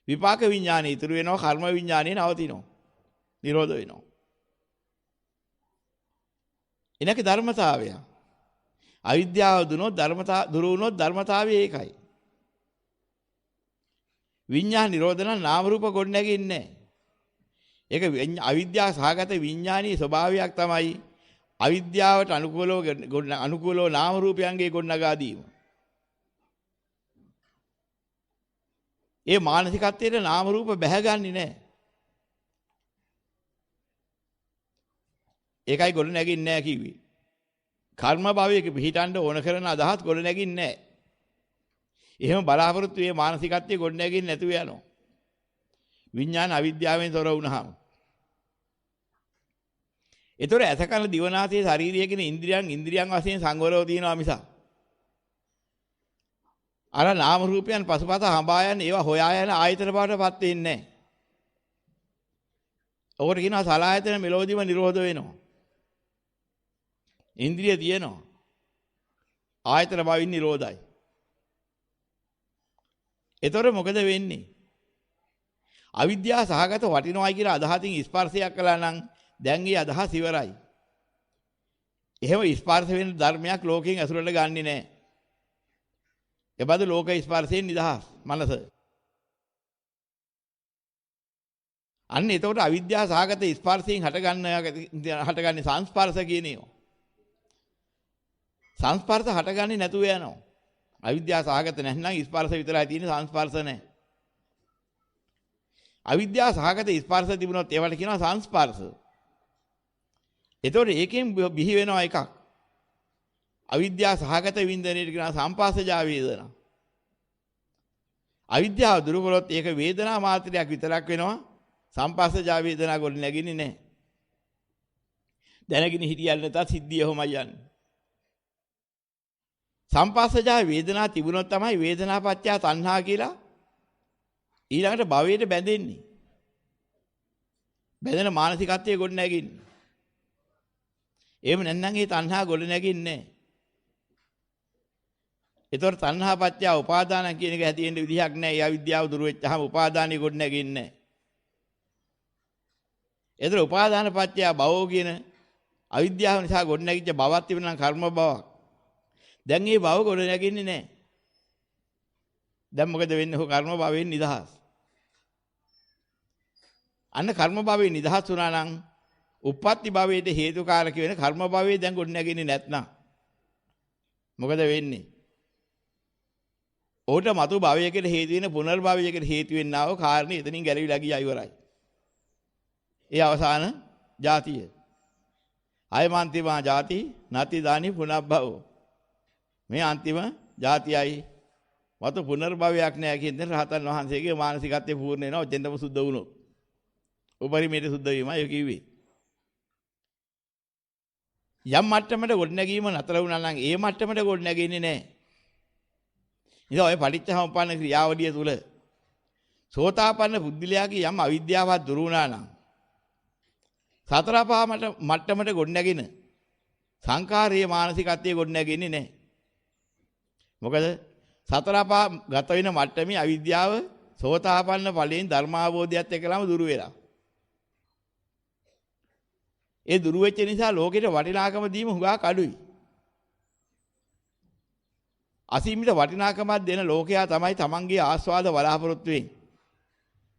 විපාක විඥාණය ඉතුරු වෙනවා, කර්ම විඥාණය නවතිනවා. නිරෝධ වෙනවා. එනකේ ධර්මතාවය. අවිද්‍යාව දුරු වුණොත් ධර්මතාවය ඒකයි. විඥාන නිරෝධන නාම රූප ගොඩ නැගින්නේ නැහැ. ඒක අවිද්‍යාව සහගත විඥානීය ස්වභාවයක් තමයි අවිද්‍යාවට අනුකූලව නාම රූපයන්ගේ ගොඩනගා දීම. ඒ මානසිකත්වයේ නාම රූප බැහැගන්නේ නැහැ. ඒකයි ගොඩ නැගින්නේ නැහැ කිව්වේ. කර්ම භවයක පිහිටන්න ඕන කරන අදහස් ගොඩ නැගින්නේ නැහැ. එහෙම බලාපොරොත්තු වේ මානසිකත්වයේ ගොඩ නැගින්නේ නැතුව යනවා. විඥාන අවිද්‍යාවෙන් තොර වුණාම. ඒතොර ඇසකන දිවනාසයේ ශාරීරිය කියන ඉන්ද්‍රියන් වශයෙන් සංවරව තියෙනවා මිස අර නාම රූපයන් පසුපස හඹා යන ඒවා හොයා යන ආයතන බවටපත් වෙන්නේ නැහැ. ඔකට කියනවා සලආයතන මෙලෝදිම නිරෝධ වෙනවා. ඉන්ද්‍රිය තියෙනවා. ආයතන බවින් නිරෝධයි. ඒතොර මොකද වෙන්නේ? අවිද්‍යාව සහගත වටිනවයි කියලා අදහසින් ස්පර්ශයක් කළා නම් දැන් ඒ අදහස් ඉවරයි. එහෙම ස්පර්ශ වෙන ධර්මයක් ලෝකයෙන් ඇසුරට ගන්නෙ නැහැ. එබඳු ලෝක ස්පර්ශයෙන් නිදහස් මනස. අන්න එතකොට අවිද්‍යාව සහගත ස්පර්ශයෙන් හටගන්නේ සංස්පර්ශ කියන ඒවා. සංස්පර්ශ හටගන්නේ නැතුව යනවා. අවිද්‍යාව සහගත නැත්නම් ස්පර්ශ විතරයි තියෙන්නේ, සංස්පර්ශ නැහැ. අවිද්‍යාව සහගත ස්පර්ශ තිබුණොත් ඒවට කියනවා සංස්පර්ශ. එතකොට ඒකෙන් බිහි වෙනවා එකක්. අවිද්‍යාව සහගත වින්දනයේ කියනවා සංපාසජා වේදනා. අවිද්‍යාව දුරු කළොත් ඒක වේදනා මාත්‍රයක් විතරක් වෙනවා. සංපාසජා වේදනා ගොඩ නැගින්නේ නැහැ. දැනගෙන හිටියල් නැතත් සිද්ධිය ඔහොමයි යන්නේ. සංපාසජා වේදනා තිබුණොත් තමයි වේදනාපත්‍ය තණ්හා කියලා ඊළඟට භවයට බැඳෙන්නේ. බැඳෙන මානසිකත්වයේ ගොඩ නැගින්නේ. එහෙම නැත්නම් ඒ තණ්හා ගොඩ නැගින්නේ නැහැ. ඒතොර තණ්හාපත්‍ය උපාදාන කියන එක ඇති වෙන්න විදිහක් නැහැ. ඒ අවිද්‍යාව දුරු වෙච්චාම උපාදානිය ගොඩ නැගින්නේ නැහැ. ඒතර උපාදානපත්‍ය භවෝ කියන අවිද්‍යාව නිසා ගොඩ නැගිච්ච භවක් තිබෙනවා කර්ම භවක්. දැන් මේ භව ගොඩ නැගින්නේ නැහැ. දැන් මොකද වෙන්නේ? ඔය කර්ම භවයෙන් නිදහස්. අන්න කර්ම භවයෙන් නිදහස් වුණා නම් උප්පත්ති භවයට හේතුකාරක වෙන කර්ම භවයේ දැන් ගොඩ නැගින්නේ නැත්නම් මොකද වෙන්නේ? ඕට මතු භවයකට හේතු වෙන පුනර්භවයකට හේතු වෙන්නා වූ කාරණේ එතනින් ගැලවිලා ගියා ඉවරයි. ඒ අවසාන ජාතිය. අයමන්තිමා ජාති නැති දානි පුනබ්බවෝ. මේ අන්තිම ජාතියයි මතු පුනර්භවයක් නැහැ කියන දේ රහතන් වහන්සේගේ මානසිකත්වයේ පූර්ණ වෙනවා. ඔතෙන්දම සුද්ධ වුණොත්. උපරිමයට සුද්ධ වීමයි ඔය කිව්වේ. යම් මට්ටමකට ගොඩ නැගීම නතර වුණා නම් ඒ මට්ටමට ගොඩ නැගෙන්නේ නැහැ. ඉතින් ඔය පටිච්චසමුප්පන්න ක්‍රියාවලිය තුල සෝතාපන්න බුද්ධිලයාගේ යම් අවිද්‍යාවක් දුරු වුණා නම් සතර පහ මට්ටමට ගොඩ නැගෙන සංඛාරයේ මානසිකත්වයේ ගොඩ නැගෙන්නේ නැහැ. මොකද සතර පහ ගත වෙන මට්ටමේ අවිද්‍යාව සෝතාපන්න ඵලයෙන් ධර්මාවබෝධයත් එක්කලම දුරු වෙලා. ඒ දුරු වෙච්ච නිසා ලෝකෙට වටිනාකම දීම හුඟක් අඩුයි. අසීමිත වටිනාකමක් දෙන ලෝකයා තමයි තමන්ගේ ආස්වාද බලාපොරොත්තු වෙන්නේ.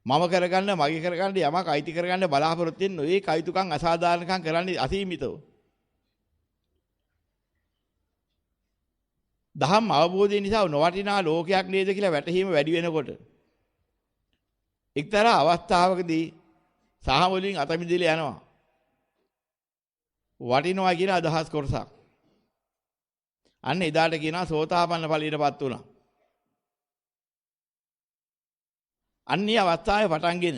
මම කරගන්න, මගේ කරගන්න, යමක් අයිති කරගන්න බලාපොරොත්තු වෙන ඒ කයිතුකම් අසාධාරණකම් කරන්නේ අසීමිතව. දහම් අවබෝධය නිසා නොවටිනා ලෝකයක් නේද කියලා වැටහීම වැඩි වෙනකොට එක්තරා අවස්ථාවකදී සහ වලින් අත මිදෙලා යනවා. වටිනවා කියන අදහස් කොටසක්. අන්න එදාට කියනවා සෝතාපන්න ඵලයටපත් වුණා. අන්නේ අවස්ථාවේ පටන්ගෙන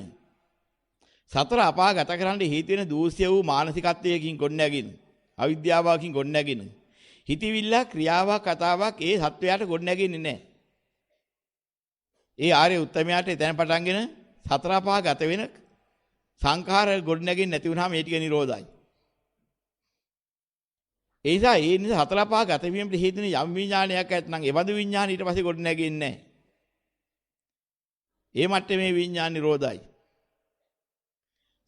සතර අපා ගත කරන්න හේතු වෙන දූෂ්‍ය වූ මානසිකත්වයකින් ගොඩ නැගින අවිද්‍යාවකින් ගොඩ නැගින හිතවිල්ල ක්‍රියාවක් කතාවක් ඒ සත්වයාට ගොඩ නැගින්නේ නැහැ. ඒ ආර්ය උත්තමයාට එතන පටන්ගෙන සතර අපා ගත වෙන සංඛාර ගොඩ නැගින්නේ නැති වුනහම ඒ ටික නිරෝධයි. ඒ නිසා හතර පහ ගත වීමට හේතු වෙන යම් විඥානයක් ඇත්නම් එවදු විඥාන ඊට පස්සේ ගොඩ නැගෙන්නේ නැහැ. ඒ මට්ටමේ විඥාන නිරෝධයි.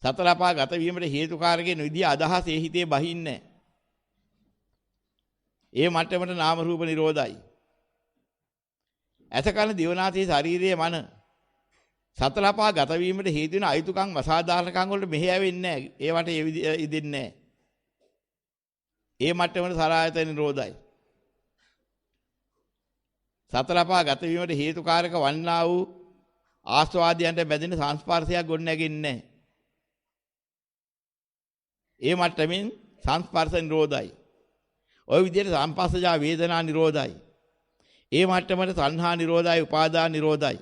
සතර පහ ගත වීමට හේතුකාරකේ විදිය අදහස් ඒ හිතේ බහින්නේ නැහැ. ඒ මට්ටමට නාම රූප නිරෝධයි. ඇසකන දිවනාසී ශරීරයේ මන සතර පහ ගත වීමට හේතු වෙන අයිතුකම් අසාධාරණකම් වලට මෙහෙ යවෙන්නේ නැහැ. ඒවට ඒ විදිය ඉදින්නේ නැහැ. ඒ මට්ටමට සලආයතන නිරෝධයි. සතර පහ ගත වීමට හේතුකාරක වන්නා වූ ආස්වාදයන්ට බැඳෙන සංස්පර්ශයක් ගොඩ නැගෙන්නේ නැහැ. ඒ මට්ටමින් සංස්පර්ශ නිරෝධයි. ওই විදිහට සංපස්සජා වේදනා නිරෝධයි. ඒ මට්ටමට සංහා නිරෝධයි, උපාදාන නිරෝධයි.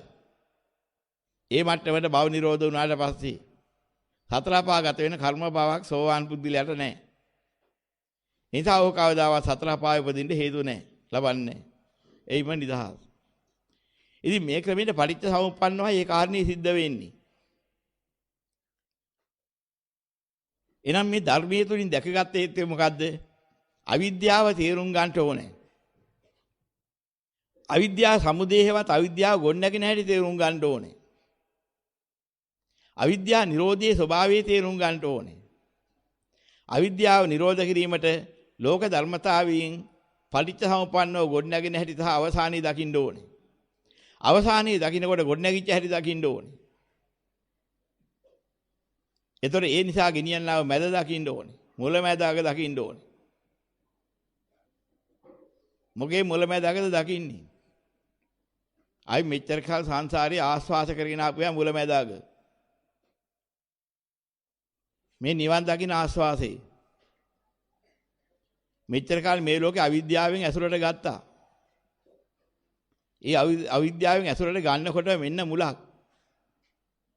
ඒ මට්ටමට භව නිරෝධ වුණාට පස්සේ සතර පහ ගත වෙන කර්ම භාවයක් සෝවාන් බුද්ධිලයට නැහැ. නිසා ඕක කවදාවත් සතර පාය උපදින්න හේතු නැහැ. ලබන්නේ. එයිම නිදහස්. ඉතින් මේ ක්‍රමයට පටිච්ච සමුප්පන්නවයි ඒ කාරණේ සිද්ධ වෙන්නේ. එහෙනම් මේ ධර්මයේ තුලින් දැකගත්ත හේතුව මොකද්ද? අවිද්‍යාව තේරුම් ගන්න ඕනේ. අවිද්‍යාව සමුදේහවත් අවිද්‍යාව ගොඩනැගෙන හැටි තේරුම් ගන්න ඕනේ. අවිද්‍යාව නිරෝධයේ ස්වභාවය තේරුම් ගන්න ඕනේ. අවිද්‍යාව නිරෝධ කිරීමට ලෝක ධර්මතාවයෙන් පටිච්චසමුප්පන්නව ගොඩනැගෙන හැටි සහ අවසානයේ දකින්න ඕනේ. අවසානයේ දකින්නකොට ගොඩනැගිච්ච හැටි දකින්න ඕනේ. ඒතර ඒ නිසා ගෙනියන්නව මැද දකින්න ඕනේ. මුල මැද අග දකින්න ඕනේ. මොකේ මුල මැද අගද දකින්නේ? අයි මෙච්චර කාල සංසාරේ ආස්වාස කරගෙන ආපුවා මුල මැද අග. මේ නිවන් දකින්න ආස්වාසේ. මෙච්චර කාල මේ ලෝකේ අවිද්‍යාවෙන් ඇසුරට ගත්තා. ඒ අවිද්‍යාවෙන් ඇසුරට ගන්නකොට මෙන්න මුලක්.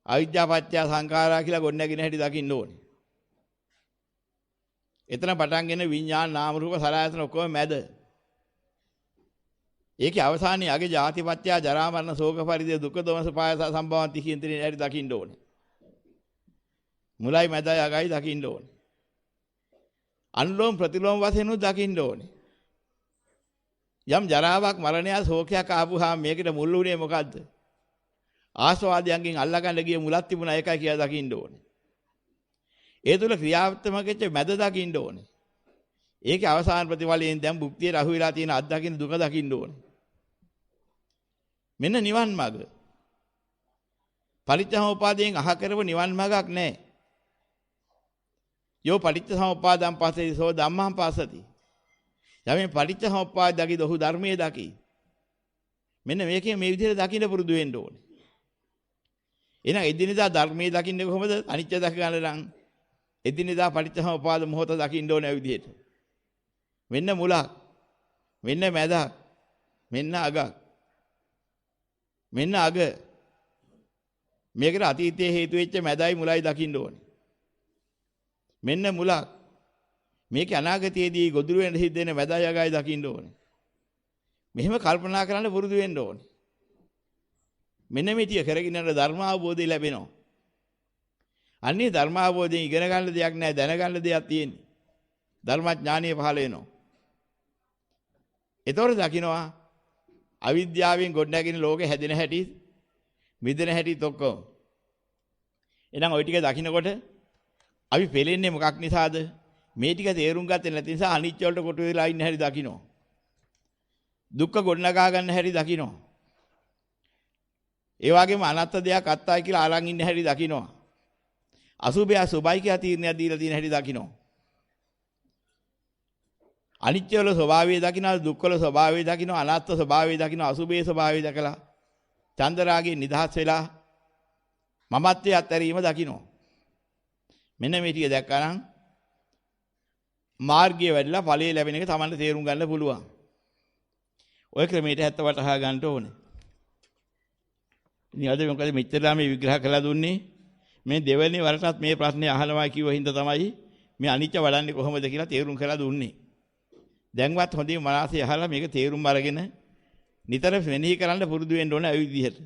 අවිද්‍යාපත්‍ය සංඛාරා කියලා ගොඩනැගෙන හැටි දකින්න ඕනේ. එතන පටන්ගෙන විඥාන නාම රූප සලආයතන ඔක්කොම මැද. ඒකේ අවසානයේ අගේ ජාතිපත්‍ය ජරා මරණ ශෝක පරිදේ දුක්ඛ දෝමස පායස සම්භවಂತಿ කියන දේ හැටි දකින්න ඕනේ. මුලයි මැදයි අගයි දකින්න ඕනේ. අනුලෝම ප්‍රතිලෝම වශයෙන් උත් දකින්න ඕනේ. යම් ජරාවක් මරණයක් ශෝකයක් ආපුහා මේකට මුල් වුණේ මොකද්ද? ආස්වාදයන්ගෙන් අල්ලගන්න ගිය මුලක් තිබුණා ඒකයි කියලා දකින්න ඕනේ. ඒ තුල ක්‍රියාත්මක වෙච්ච මැද දකින්න ඕනේ. ඒකේ අවසාන ප්‍රතිඵලයෙන් දැන් භුක්තියට අහු වෙලා තියෙන අත්දකින්න දුක දකින්න ඕනේ. මෙන්න නිවන් මාර්ග. පටිච්චසමුප්පාදයෙන් අහ කරව නිවන් මාර්ගක් නැහැ. යෝ පටිච්චසමුප්පාදං පස්සති සෝ ධම්මං පස්සති. යමෙන් පටිච්චසමුප්පාද දකිද ඔහු ධර්මයේ දකි. මෙන්න මේකේ මේ විදිහට දකින්න පුරුදු වෙන්න ඕනේ. එහෙනම් එදිනෙදා ධර්මයේ දකින්නේ කොහොමද? අනිත්‍ය දක ගන්න නම් එදිනෙදා පටිච්චසමුප්පාද මොහොත දකින්න ඕනේ විදිහට. මෙන්න මුලක්. මෙන්න මැදක්. මෙන්න අගක්. මෙන්න අග. මේකට අතීතයේ හේතු වෙච්ච මැදයි මුලයි දකින්න ඕනේ. මෙන්න මුලක්. මේක අනාගතයේදී ගොදුරු වෙන සිද්ධ වෙන මැදයි අගයි දකින්න ඕනේ. මෙහෙම කල්පනා කරන්න පුරුදු වෙන්න ඕනේ. මෙන්න මේ ටික කරගෙන යන ධර්ම අවබෝධය ලැබෙනවා. අන්නේ ධර්ම අවබෝධයෙන් ඉගෙන ගන්න දෙයක් නැහැ දැනගන්න දෙයක් තියෙන්නේ. ධර්මඥානිය පහළ වෙනවා. ඒතොර දකින්නවා අවිද්‍යාවෙන් ගොඩනැගෙන ලෝකෙ හැදෙන හැටි මිදෙන හැටි ඔක්කොම. එහෙනම් ওই ටික දකින්නකොට අපි පෙලෙන්නේ මොකක් නිසාද? මේ ටික තේරුම් ගත්තේ නැති නිසා අනිත්‍ය වලට කොට වෙලා ඉන්න හැටි දකින්නවා. දුක්ඛ ගොඩනගා ගන්න හැටි දකින්නවා. ඒ වගේම අනත්ත් දෙයක් අත්තයි කියලා අරන් ඉන්න හැටි දකින්නවා. අසුභය සුභයි කියලා තීරණයක් දීලා තියෙන හැටි දකින්නවා. අනිත්‍ය වල ස්වභාවය දකින්නවා, දුක්ඛ වල ස්වභාවය දකින්නවා, අනාත්ම ස්වභාවය දකින්නවා, අසුභයේ ස්වභාවය දැකලා චන්දරාගේ නිදහස් වෙලා මමත්වයේ අත්හැරීම දකින්නවා. මෙන්න මේ ටික දැක්කනම් මාර්ගය වැඩිලා ඵලයේ ලැබෙන එක Tamanට තේරුම් ගන්න පුළුවන්. ඔය ක්‍රමයට හැත්ත වටහා ගන්න ඕනේ. ඉතින් අද මොකද මෙච්චරලා මේ විග්‍රහ කළා දුන්නේ? මේ දෙවෙනි වරටත් මේ ප්‍රශ්නේ අහනවා කිව්ව හින්දා තමයි මේ අනිත්‍ය වඩන්නේ කොහොමද කියලා තේරුම් කළා දුන්නේ. දැන්වත් හොඳින් මනසේ අහලා මේක තේරුම් අරගෙන නිතර මෙනෙහි කරන්න පුරුදු වෙන්න ඕනේ ඒ විදිහට.